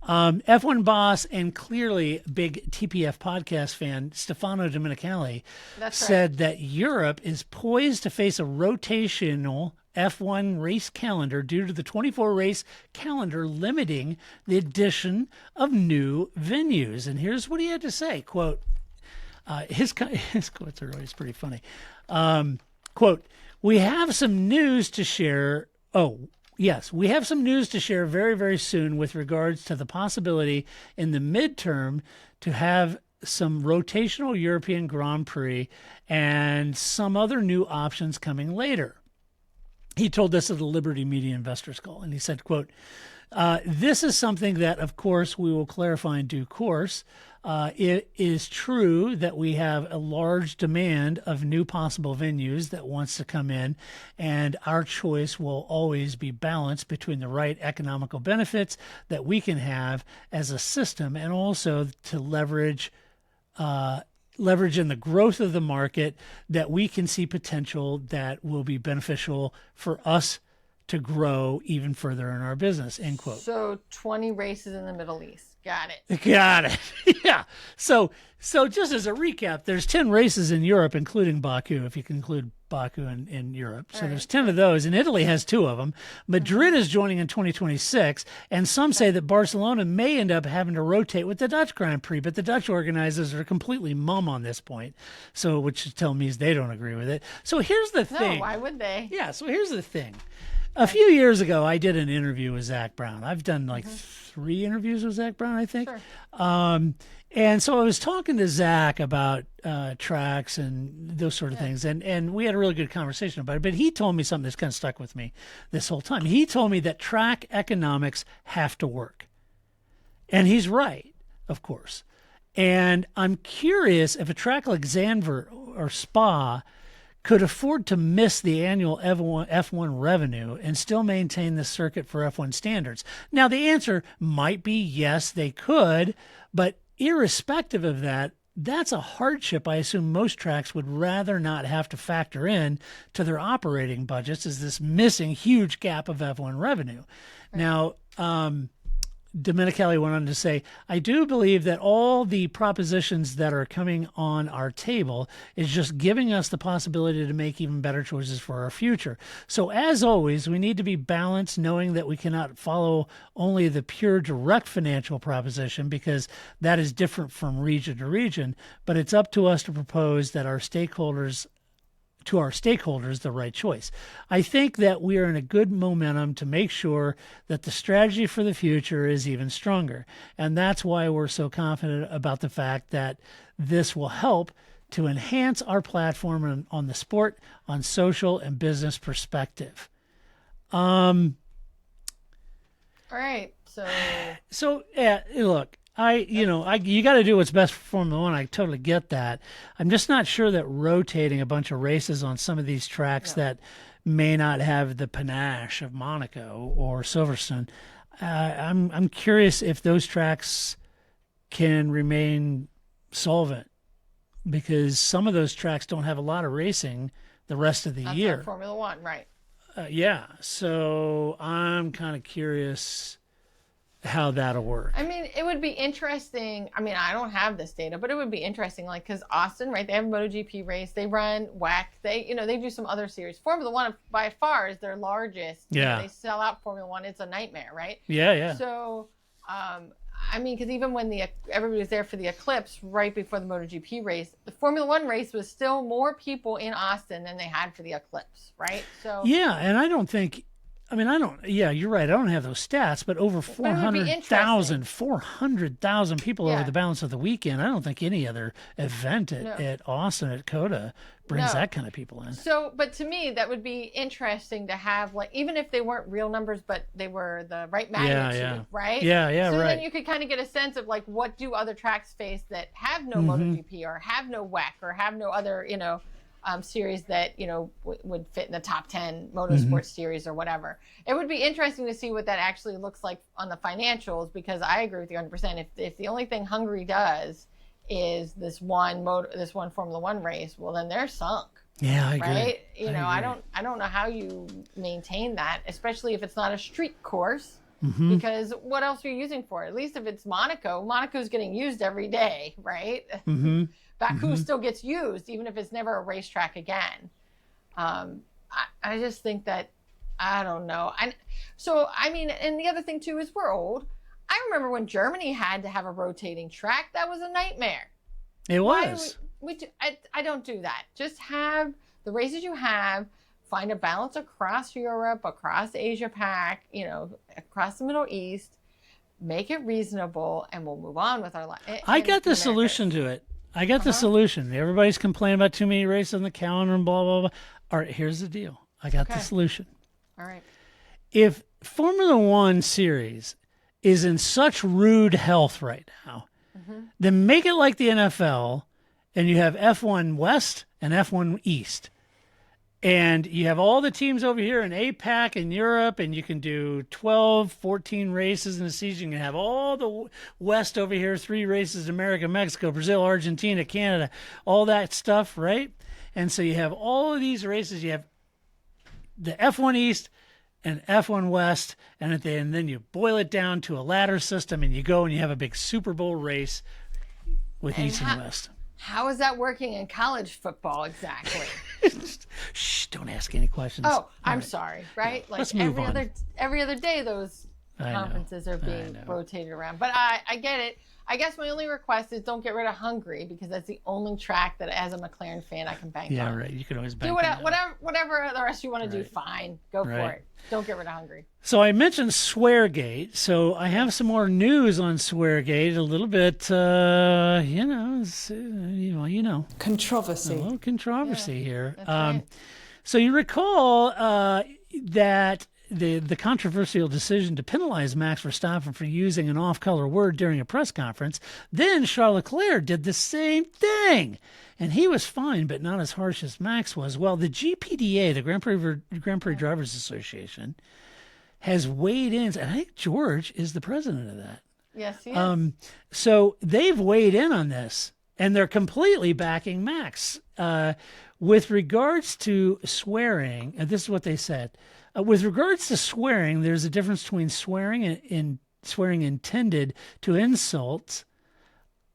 F1 boss and clearly big TPF podcast fan Stefano Domenicali said that Europe is poised to face a rotational F1 race calendar due to the 24-race calendar limiting the addition of new venues. And here's what he had to say, quote, his quotes are always pretty funny. Quote, we have some news to share. Oh, yes, we have some news to share very, very soon with regards to the possibility in the midterm to have some rotational European Grand Prix and some other new options coming later. He told this at the Liberty Media Investors Call, and he said, quote, this is something that, of course, we will clarify in due course. It is true that we have a large demand of new possible venues that wants to come in, and our choice will always be balanced between the right economical benefits that we can have as a system and also to leverage in the growth of the market that we can see potential that will be beneficial for us to grow even further in our business, end quote. So 20 races in the Middle East. Got it. Yeah. So just as a recap, there's 10 races in Europe, including Baku, if you can include Baku in Europe. So there's 10 of those, and Italy has 2 of them. Madrid is joining in 2026, and some say that Barcelona may end up having to rotate with the Dutch Grand Prix, but the Dutch organizers are completely mum on this point, so which tells me they don't agree with it. So here's the thing. No, why would they? Yeah, so here's the thing. A few years ago, I did an interview with Zach Brown. I've done like 3 interviews with Zach Brown, I think. Sure. And so I was talking to Zach about tracks and those sort of things, and we had a really good conversation about it. But he told me something that's kind of stuck with me this whole time. He told me that track economics have to work. And he's right, of course. And I'm curious if a track like Zandvoort or Spa could afford to miss the annual F1 revenue and still maintain the circuit for F1 standards. Now, the answer might be yes, they could, but irrespective of that, that's a hardship I assume most tracks would rather not have to factor in to their operating budgets, is this missing huge gap of F1 revenue. Right. Now, Domenicali went on to say, I do believe that all the propositions that are coming on our table is just giving us the possibility to make even better choices for our future. So as always, we need to be balanced, knowing that we cannot follow only the pure direct financial proposition, because that is different from region to region, but it's up to us to propose that our stakeholders the right choice. I think that we are in a good momentum to make sure that the strategy for the future is even stronger. And that's why we're so confident about the fact that this will help to enhance our platform on the sport, on social and business perspective. All right. So yeah, look, you got to do what's best for Formula One. I totally get that. I'm just not sure that rotating a bunch of races on some of these tracks that may not have the panache of Monaco or Silverstone. I'm curious if those tracks can remain solvent, because some of those tracks don't have a lot of racing the rest of the year. Like Formula One, right? Yeah. So I'm kind of curious how that'll work. I mean, it would be interesting. I mean, I don't have this data, but it would be interesting, like, because Austin, right, they have a MotoGP race, they run WEC, they do some other series. Formula One by far is their largest. Yeah. They sell out Formula One. It's a nightmare, right? Yeah. So, I mean, because even when everybody was there for the Eclipse right before the MotoGP race, the Formula One race was still more people in Austin than they had for the Eclipse, right? So yeah, and I don't think. Yeah, you're right. I don't have those stats, but over 400,000 people over the balance of the weekend. I don't think any other event at Austin, at COTA, brings that kind of people in. So, but to me, that would be interesting to have, like, even if they weren't real numbers, but they were the right magnitude, right? Yeah, so right. Then you could kind of get a sense of, like, what do other tracks face that have no MotoGP or have no WEC or have no other, series that would fit in the top 10 motorsport series or whatever. It would be interesting to see what that actually looks like on the financials, because I agree with you 100%. If the only thing Hungary does is this one Formula One race, well, then they're sunk. Yeah, I agree. Right? I don't know how you maintain that, especially if it's not a street course. Because what else are you using for it? At least if it's Monaco's getting used every day, right? Baku still gets used, even if it's never a racetrack again. I just think that, I don't know. And the other thing too is we're old. I remember when Germany had to have a rotating track. That was a nightmare. It was. I don't do that. Just have the races you have. Find a balance across Europe, across Asia Pac, across the Middle East. Make it reasonable, and we'll move on with our life. I got the solution to it. I got the solution. Everybody's complaining about too many races on the calendar and blah, blah, blah. All right, here's the deal. I got the solution. All right. If Formula One series is in such rude health right now, then make it like the NFL, and you have F1 West and F1 East. And you have all the teams over here in APAC and Europe, and you can do 12, 14 races in a season. You can have all the West over here, 3 races in America, Mexico, Brazil, Argentina, Canada, all that stuff, right? And so you have all of these races. You have the F1 East and F1 West, and then you boil it down to a ladder system, and you go and you have a big Super Bowl race with East and West. How is that working in college football exactly? ask any questions. Oh, I'm sorry. Right? Like Let's move every other day, those I know. conferences are being rotated around. But I get it. I guess my only request is don't get rid of Hungary, because that's the only track that, as a McLaren fan, I can bank on. Yeah, right. You can always bank do on whatever the rest you want to do. Fine, go for it. Don't get rid of Hungary. So I mentioned Sweargate. So I have some more news on Sweargate. A little bit, Controversy. a little controversy here. That's right. So you recall that the controversial decision to penalize Max Verstappen for using an off-color word during a press conference. Then Charles Leclerc did the same thing, and he was fined, but not as harsh as Max was. Well, the GPDA, the Grand Prix Drivers Association, has weighed in, and I think George is the president of that. Yes, he is. So they've weighed in on this, and they're completely backing Max. With regards to swearing, and this is what they said. With regards to swearing, there's a difference between swearing and swearing intended to insult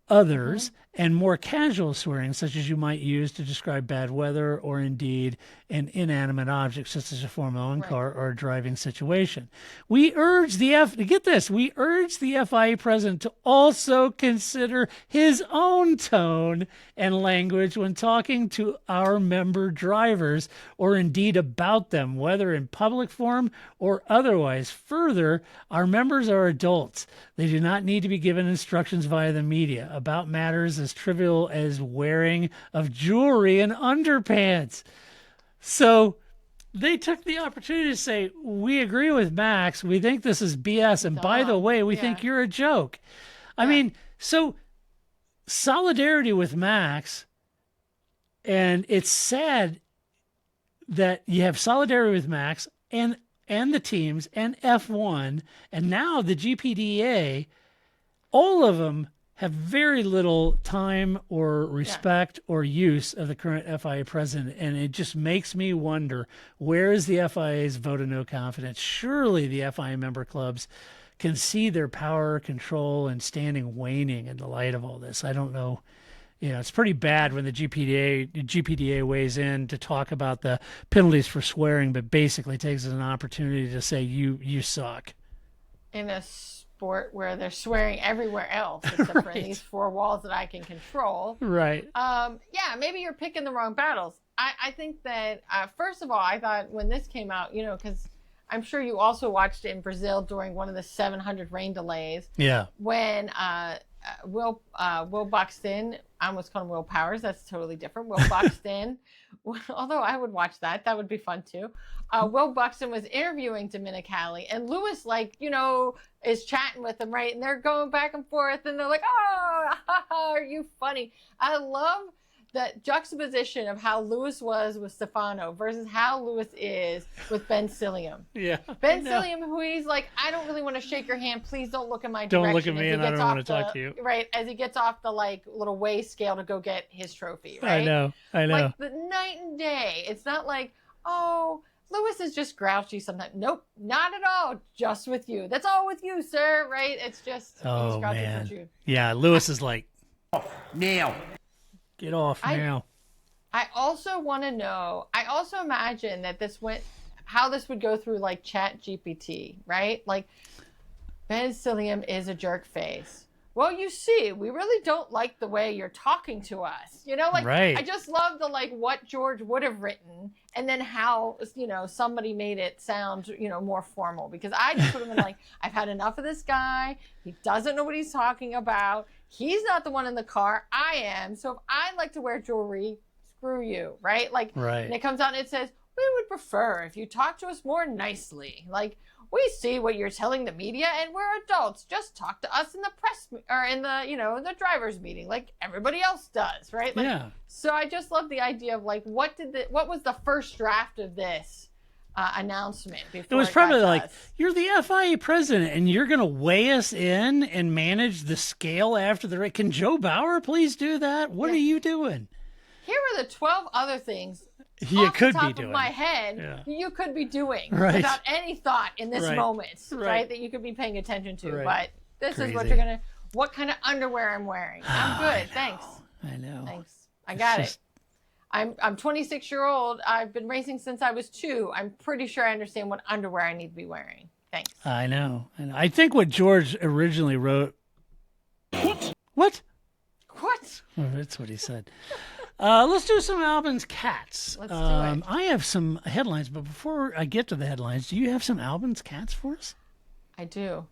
others and more casual swearing, such as you might use to describe bad weather or indeed an inanimate object, such as a Formula One car or a driving situation. We urge we urge the FIA president to also consider his own tone and language when talking to our member drivers or indeed about them, whether in public forum or otherwise. Further, our members are adults. They do not need to be given instructions via the media about matters as trivial as wearing of jewelry and underpants. So they took the opportunity to say, we agree with Max. We think this is BS. And by the way, we think you're a joke. I mean, so solidarity with Max. And it's sad that you have solidarity with Max and the teams and F1 and now the GPDA. All of them have very little time or respect or use of the current FIA president. And it just makes me wonder, where is the FIA's vote of no confidence? Surely the FIA member clubs can see their power, control, and standing waning in the light of all this. I don't know. It's pretty bad when the GPDA weighs in to talk about the penalties for swearing, but basically takes it as an opportunity to say, you suck. In a sport where they're swearing everywhere else, except for in these four walls that I can control. Right. Maybe you're picking the wrong battles. I think that, first of all, I thought when this came out, because I'm sure you also watched it in Brazil during one of the 700 rain delays. Yeah. When Will Buxton, I almost called him Will Powers. That's totally different. Will Buxton, although I would watch that. That would be fun too. Will Buxton was interviewing Dominicali, and Lewis, is chatting with him, right? And they're going back and forth, and they're like, "Oh, are you funny?" I love that juxtaposition of how Lewis was with Stefano versus how Lewis is with Ben Cilliam. Yeah. Ben Cilliam, who he's like, I don't really want to shake your hand. Please don't look in my direction. Don't look at me, and I don't want to talk to you. Right, as he gets off the little weigh scale to go get his trophy. Right. I know. Like the night and day. It's not like, oh, Lewis is just grouchy sometimes. Nope, not at all. Just with you. That's all with you, sir. Right? It's just he's grouchy with you. Yeah, Lewis is like, Now. get off now. I also want to know. I also imagine that how this would go through Chat GPT, right? Like Ben Cilliam is a jerk face. Well, you see, we really don't like the way you're talking to us. Right. I just love the what George would have written and then how, somebody made it sound, more formal, because I just would have been I've had enough of this guy. He doesn't know what he's talking about. He's not the one in the car. I am. So if I like to wear jewelry, screw you, right? Right. And it comes out and it says, we would prefer if you talk to us more nicely. We see what you're telling the media, and we're adults. Just talk to us in the press or in the, the driver's meeting, like everybody else does, right? So I just love the idea of what was the first draft of this announcement before it was probably you're the FIA president and you're going to weigh us in and manage the scale after the race. Can Joe Bauer please do that? What are you doing? Here are the 12 other things you could the top be doing of my head you could be doing without any thought in this moment, right? That you could be paying attention to. But this is what what kind of underwear I'm wearing. I'm good. Thanks. I know. Thanks. I got it. I'm 26-year-old. I've been racing since I was 2. I'm pretty sure I understand what underwear I need to be wearing. Thanks. I know. And I think what George originally wrote. What? Oh, that's what he said. Let's do some Albin's Cats. Let's do it. I have some headlines, but before I get to the headlines, do you have some Albin's Cats for us? I do.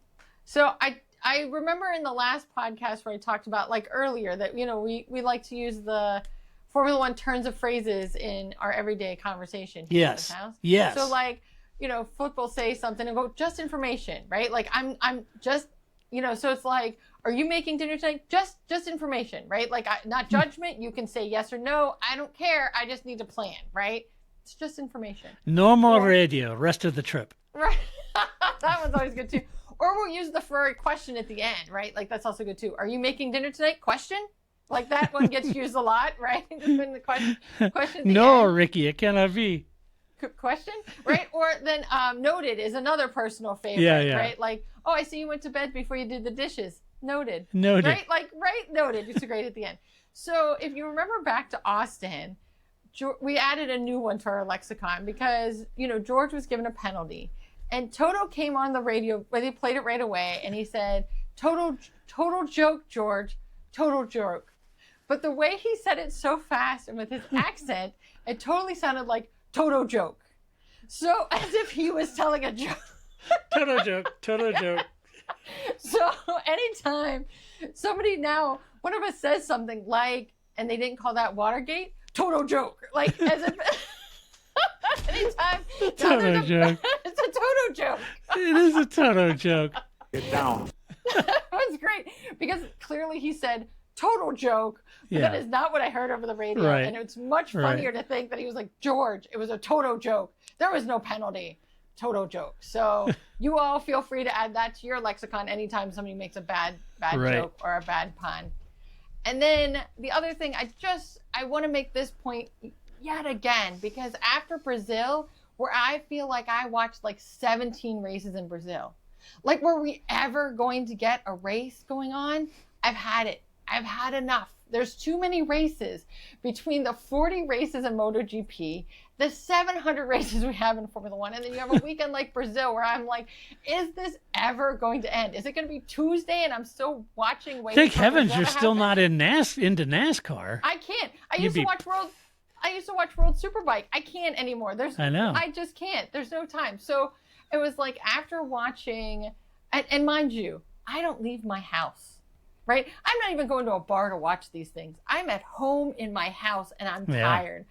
So I remember in the last podcast where I talked about, like, earlier that, you know, we like to use the Formula One turns of phrases in our everyday conversation here at this house. Yes. So, like, you know, Flip will say something and go, just information, right? Like, I'm just, you know, so it's like, are you making dinner tonight? Just information, right? Like, not judgment. You can say yes or no. I don't care. I just need to plan, right? It's just information. No more radio. Rest of the trip. Right. That one's always good too. Or we'll use the Ferrari question at the end, right? Like, that's also good too. Are you making dinner tonight? Question? Like, that one gets used a lot, right? Just putting the question at the no, end. Ricky, it cannot be. Question, right? Or then noted is another personal favorite, yeah. right? Like, oh, I see you went to bed before you did the dishes. Noted. Noted. Right? Noted. It's great at the end. So if you remember back to Austin, we added a new one to our lexicon because, you know, George was given a penalty. And Toto came on the radio, but he played it right away, and he said, total joke, George, total joke. But the way he said it so fast and with his accent, it totally sounded like Toto joke. So as if he was telling a joke. Toto joke. So anytime somebody now, one of us says something like, and they didn't call that Watergate, Toto joke. Like, as if... Anytime. Toto joke. It's a Toto joke. It is a Toto joke. Get down. That was great because clearly he said total joke, but that is not what I heard over the radio. Right. And it's much funnier to think that he was like, George, it was a Toto joke. There was no penalty. Toto joke. So you all feel free to add that to your lexicon anytime somebody makes a bad joke or a bad pun. And then the other thing, I want to make this point yet again, because after Brazil, where I feel like I watched like 17 races in Brazil, like, were we ever going to get a race going on? I've had it. I've had enough. There's too many races between the 40 races in MotoGP, the 700 races we have in Formula One, and then you have a weekend like Brazil where I'm like, is this ever going to end? Is it going to be Tuesday and I'm still watching? Thank heavens you're still not into NASCAR. I can't. I used to watch World Superbike. I can't anymore. I know. I just can't. There's no time. So it was like after watching, and mind you, I don't leave my house, right? I'm not even going to a bar to watch these things. I'm at home in my house and I'm tired.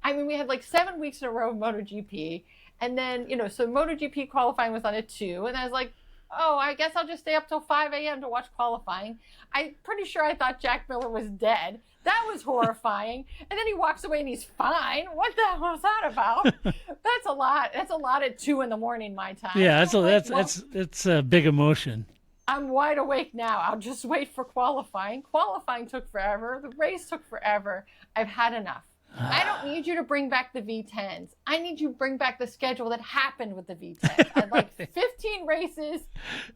I mean, we had like 7 weeks in a row of MotoGP. And then, you know, so MotoGP qualifying was on at 2. And I was like, oh, I guess I'll just stay up till 5 a.m. to watch qualifying. I'm pretty sure I thought Jack Miller was dead. That was horrifying. And then he walks away and he's fine. What the hell was that about? That's a lot. That's a lot at 2 a.m. my time. Yeah, that's a big emotion. I'm wide awake now. I'll just wait for qualifying. Qualifying took forever. The race took forever. I've had enough. I don't need you to bring back the V10s. I need you to bring back the schedule that happened with the V10s. I'd like 15 races,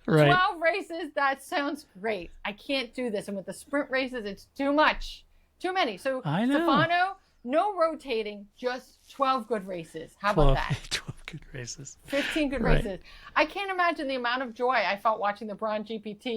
12 races. That sounds great. I can't do this. And with the sprint races, it's too much. Too many. So, Stefano, no rotating, just 12 good races. How about that? 12 good races. 15 good races. I can't imagine the amount of joy I felt watching the Braun GP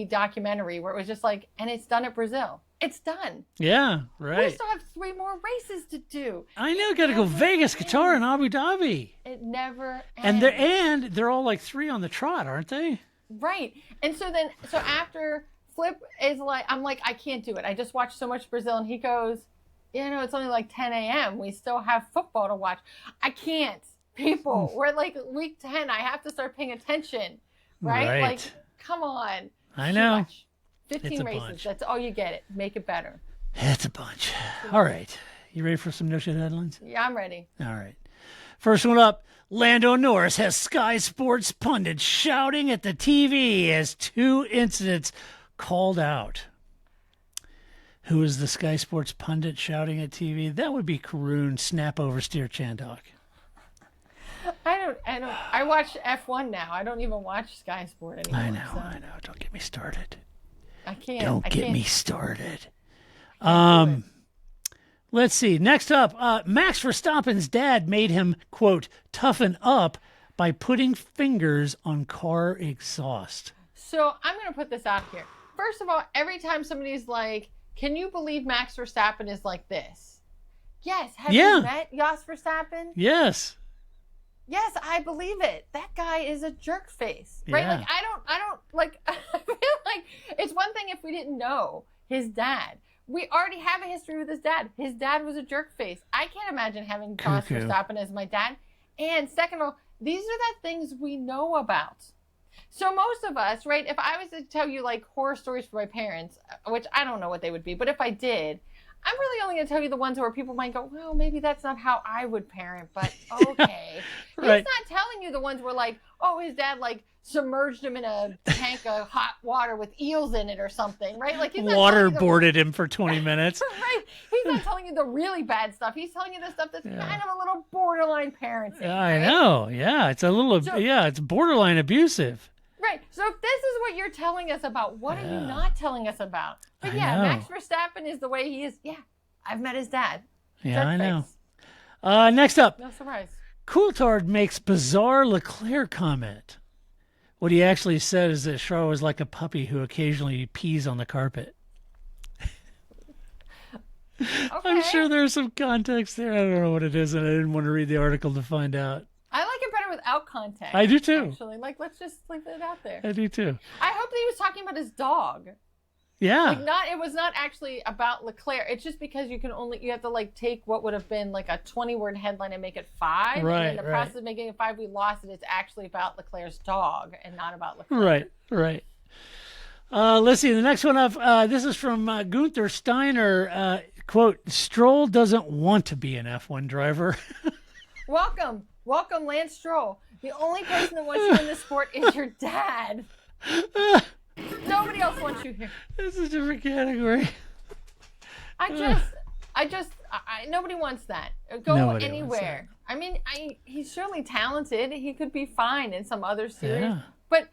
documentary where it was just like, and it's done at Brazil. It's done. Yeah, right. We still have 3 more races to do. I know. Got to go Vegas, Qatar, and Abu Dhabi. It never ends. And they're all like 3 on the trot, aren't they? Right. And so after Flip is like, I'm like, I can't do it. I just watched so much Brazil, and he goes, you know, it's only like 10 a.m. We still have football to watch. I can't. People, we're like week 10. I have to start paying attention. Right? Like, come on. I know. Much. 15 races. Bunch. That's all you get. It. Make it better. It's a bunch. All right. You ready for some no shit headlines? Yeah, I'm ready. All right. First one up. Lando Norris has Sky Sports pundits shouting at the TV as 2 incidents called out. Who is the Sky Sports pundit shouting at TV? That would be Karun Snap Oversteer Chandok. I watch F1 now. I don't even watch Sky Sport anymore. I know. Don't get me started. I can't. Don't get me started. Let's see. Next up, Max Verstappen's dad made him, quote, toughen up by putting fingers on car exhaust. So I'm going to put this out here. First of all, every time somebody's like, can you believe Max Verstappen is like this? Yes. Have you met Jos Verstappen? Yes. Yes, I believe it. That guy is a jerk face, right? Yeah. Like, I don't like, I feel like it's one thing if we didn't know his dad. We already have a history with his dad. His dad was a jerk face. I can't imagine having Jos Verstappen as my dad. And second of all, these are the things we know about. So most of us, right, if I was to tell you like horror stories for my parents, which I don't know what they would be, but if I did, I'm really only going to tell you the ones where people might go, well, maybe that's not how I would parent, but okay. Right. He's not telling you the ones where like, oh, his dad like submerged him in a tank of hot water with eels in it or something, right? Like he's not waterboarded him for 20 minutes. Right. He's not telling you the really bad stuff. He's telling you the stuff that's kind of a little borderline parenting. Yeah, I know. Yeah, it's a little, it's borderline abusive. Right. So if this is what you're telling us about, what are you not telling us about? But Max Verstappen is the way he is. Yeah, I've met his dad. Yeah, I know. Next up. No surprise. Coulthard makes bizarre Leclerc comment. What he actually said is that Charles was like a puppy who occasionally pees on the carpet. Okay. I'm sure there's some context there. I don't know what it is, and I didn't want to read the article to find out. I like it better without context. I do too. Actually, like let's just leave it out there. I do too. I hope that he was talking about his dog. Yeah. It was not actually about Leclerc. It's just because you have to like take what would have been like a 20-word headline and make it 5. Right. And in the process of making it 5, we lost it. It's actually about Leclerc's dog and not about Leclerc. Right. Let's see. The next one up, this is from Gunther Steiner. Quote, Stroll doesn't want to be an F1 driver. Welcome, Lance Stroll. The only person that wants you in this sport is your dad. Nobody else wants you here. This is a different category. Nobody wants that. Go Nobody anywhere. I mean, he's surely talented. He could be fine in some other series. Yeah. But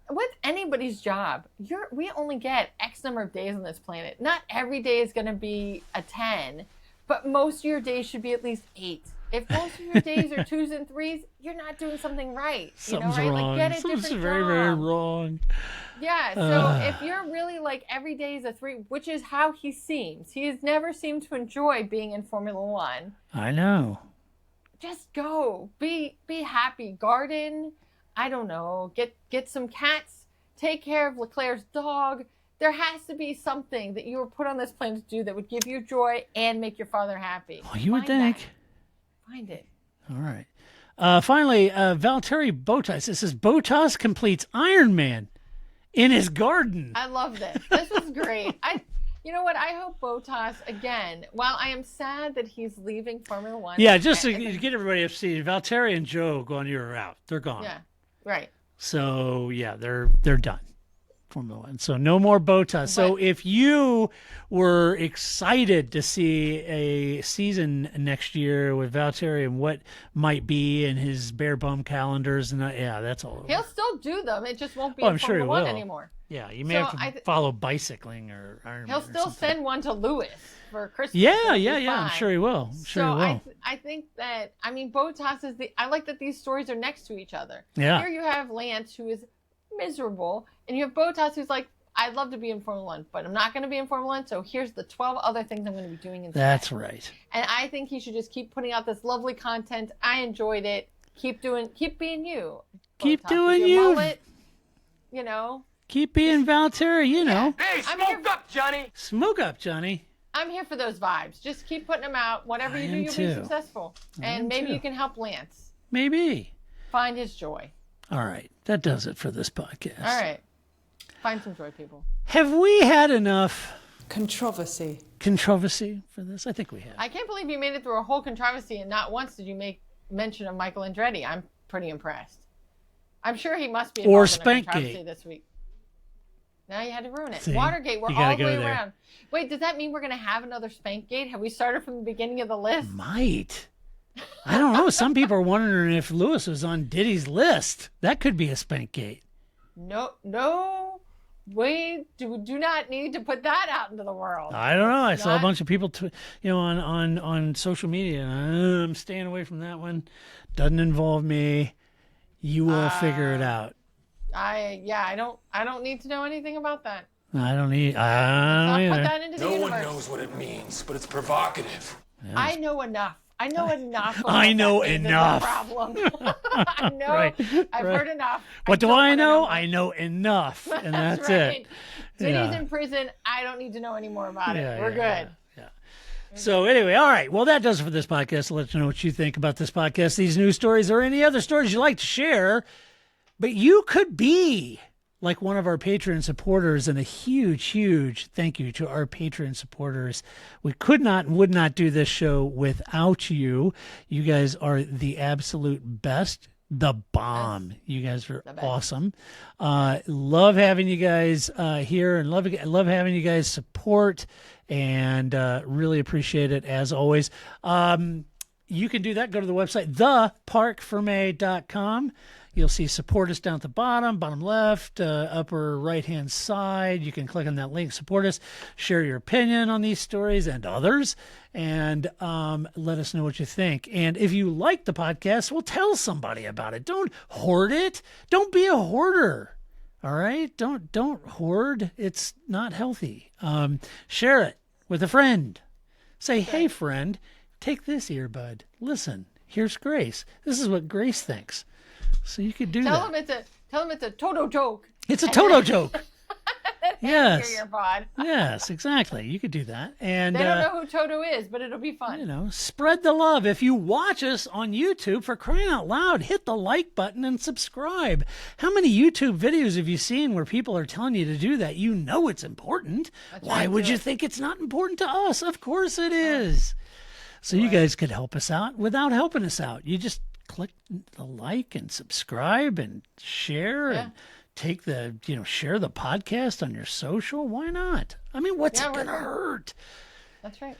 with anybody's job, we only get X number of days on this planet. Not every day is going to be a 10, but most of your days should be at least 8. If most of your days are 2s and 3s, you're not doing something right. Something's right? wrong. Like, get a Something's different very, job. very wrong. Yeah, so if you're really like every day is a 3, which is how he seems. He has never seemed to enjoy being in Formula 1. I know. Just go. Be happy. Garden. I don't know. Get some cats. Take care of Leclerc's dog. There has to be something that you were put on this planet to do that would give you joy and make your father happy. Well, you would think. Find it. All right. Finally, Valtteri Bottas. It says Bottas completes Ironman in his garden. I love this. This was great. You know what? I hope Bottas, again, while I am sad that he's leaving Formula 1. Yeah, just to get everybody up to speed, Valtteri and Joe go on your route. They're gone. Yeah, right. So, yeah, they're done. Formula 1. So no more Bottas. So if you were excited to see a season next year with Valtteri and what might be in his bare bum calendars, and that's all over. He'll still do them. It just won't be in Formula 1 anymore. Yeah, you may have to follow bicycling or Ironman. He'll still send one to Lewis for Christmas. Yeah. I'm sure he will. I think that, Bottas is I like that these stories are next to each other. Yeah. Here you have Lance, who is miserable, and you have Bottas, who's like, I'd love to be in Formula 1, but I'm not going to be in Formula 1, so here's the 12 other things I'm going to be doing instead. That's right. And I think he should just keep putting out this lovely content. I enjoyed it. Keep being you. Keep Bottas, doing with your you. Mullet, Keep being Valtteri, Hey, Smoke up, Johnny. I'm here for those vibes. Just keep putting them out. Whatever you do, you'll be successful. And maybe you can help Lance. Maybe. Find his joy. All right. That does it for this podcast. All right. Find some joy, people. Have we had enough controversy for this? I think we have. I can't believe you made it through a whole controversy and not once did you make mention of Michael Andretti. I'm pretty impressed. I'm sure he must be involved in a controversy this week. Now you had to ruin it. See, Watergate, we're all the way around. Wait, does that mean we're going to have another Spankgate? Have we started from the beginning of the list? Might. I don't know. Some people are wondering if Lewis was on Diddy's list. That could be a Spankgate. No We do not need to put that out into the world. I don't know. I saw a bunch of people, on social media. I'm staying away from that one. Doesn't involve me. You will figure it out. I don't need to know anything about that. I don't either. Put that into the universe. No one knows what it means, but it's provocative. Yeah. I know enough. I know enough. I know enough. Problem. I know. Right. I've heard enough. What do I know? I know enough, and that's right. it. Cindy's in prison. I don't need to know any more about it. We're good. Yeah. So anyway, all right. Well, that does it for this podcast. I'll let you know what you think about this podcast, these news stories, or any other stories you'd like to share. But you could be like one of our Patreon supporters, and a huge, huge thank you to our Patreon supporters. We could not and would not do this show without you. You guys are the absolute best, the bomb. You guys are awesome. Love having you guys here, and love having you guys support, and really appreciate it as always. You can do that. Go to the website, theparkforme.com. You'll see support us down at the bottom left, upper right-hand side. You can click on that link, support us, share your opinion on these stories and others, and let us know what you think. And if you like the podcast, well, tell somebody about it. Don't hoard it. Don't be a hoarder. All right? Don't hoard. It's not healthy. Share it with a friend. Say, hey, friend, take this earbud. Listen, here's Grace. This is what Grace thinks. So you could do that. Tell them it's a Toto joke. It's a Toto joke. Yes. Hear your pod. Yes, exactly. You could do that. And they don't know who Toto is, but it'll be fun. Spread the love. If you watch us on YouTube, for crying out loud, hit the like button and subscribe. How many YouTube videos have you seen where people are telling you to do that? You know it's important. Why would you think it's not important to us? Of course it is. So you guys could help us out without helping us out. You just click the like and subscribe and share and take the, share the podcast on your social. Why not? I mean, what's it going to hurt? That's right.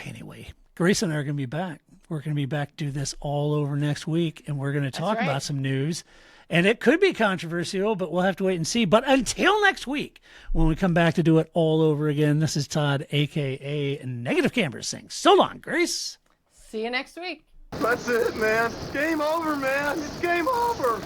Anyway, Grace and I are going to be back. We're going to be back to do this all over next week, and we're going to talk about some news. And it could be controversial, but we'll have to wait and see. But until next week, when we come back to do it all over again, this is Todd, a.k.a. Negative Cameras, saying so long, Grace. See you next week. That's it, man. Game over, man. It's game over.